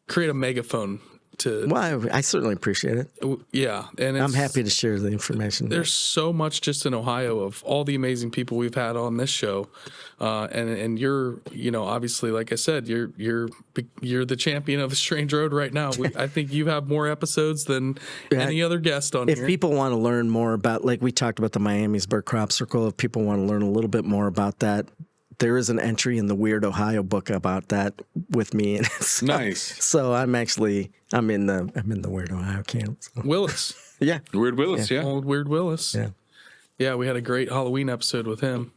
A: create a megaphone.
B: Well, I certainly appreciate it.
A: Yeah. And
B: I'm happy to share the information.
A: There's so much just in Ohio of all the amazing people we've had on this show. And you're, obviously, like I said, you're the champion of Strange Road right now. I think you have more episodes than any other guest on here.
B: If people want to learn more about, like we talked about the Miamisburg Crop Circle, if people want to learn a little bit more about that, there is an entry in the Weird Ohio book about that with me in it. So,
C: nice.
B: So I'm in the Weird Ohio camp. So.
A: Willis.
B: Yeah.
C: Weird Willis, yeah.
A: Old Weird Willis.
B: Yeah.
A: Yeah, we had a great Halloween episode with him.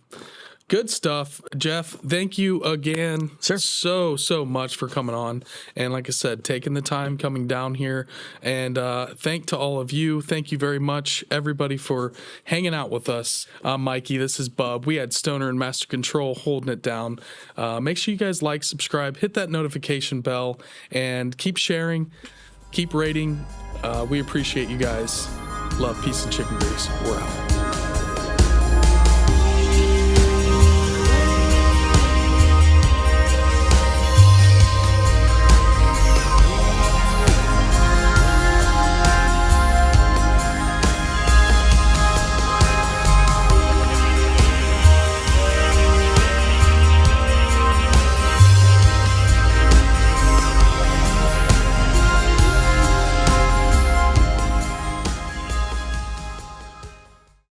A: Good stuff. Jeff, thank you again so much for coming on. And like I said, taking the time coming down here. And thank to all of you. Thank you very much, everybody, for hanging out with us. I'm Mikey. This is Bub. We had Stoner and Master Control holding it down. Make sure you guys like, subscribe, hit that notification bell, and keep sharing, keep rating. We appreciate you guys. Love, peace, and chicken grease. We're out.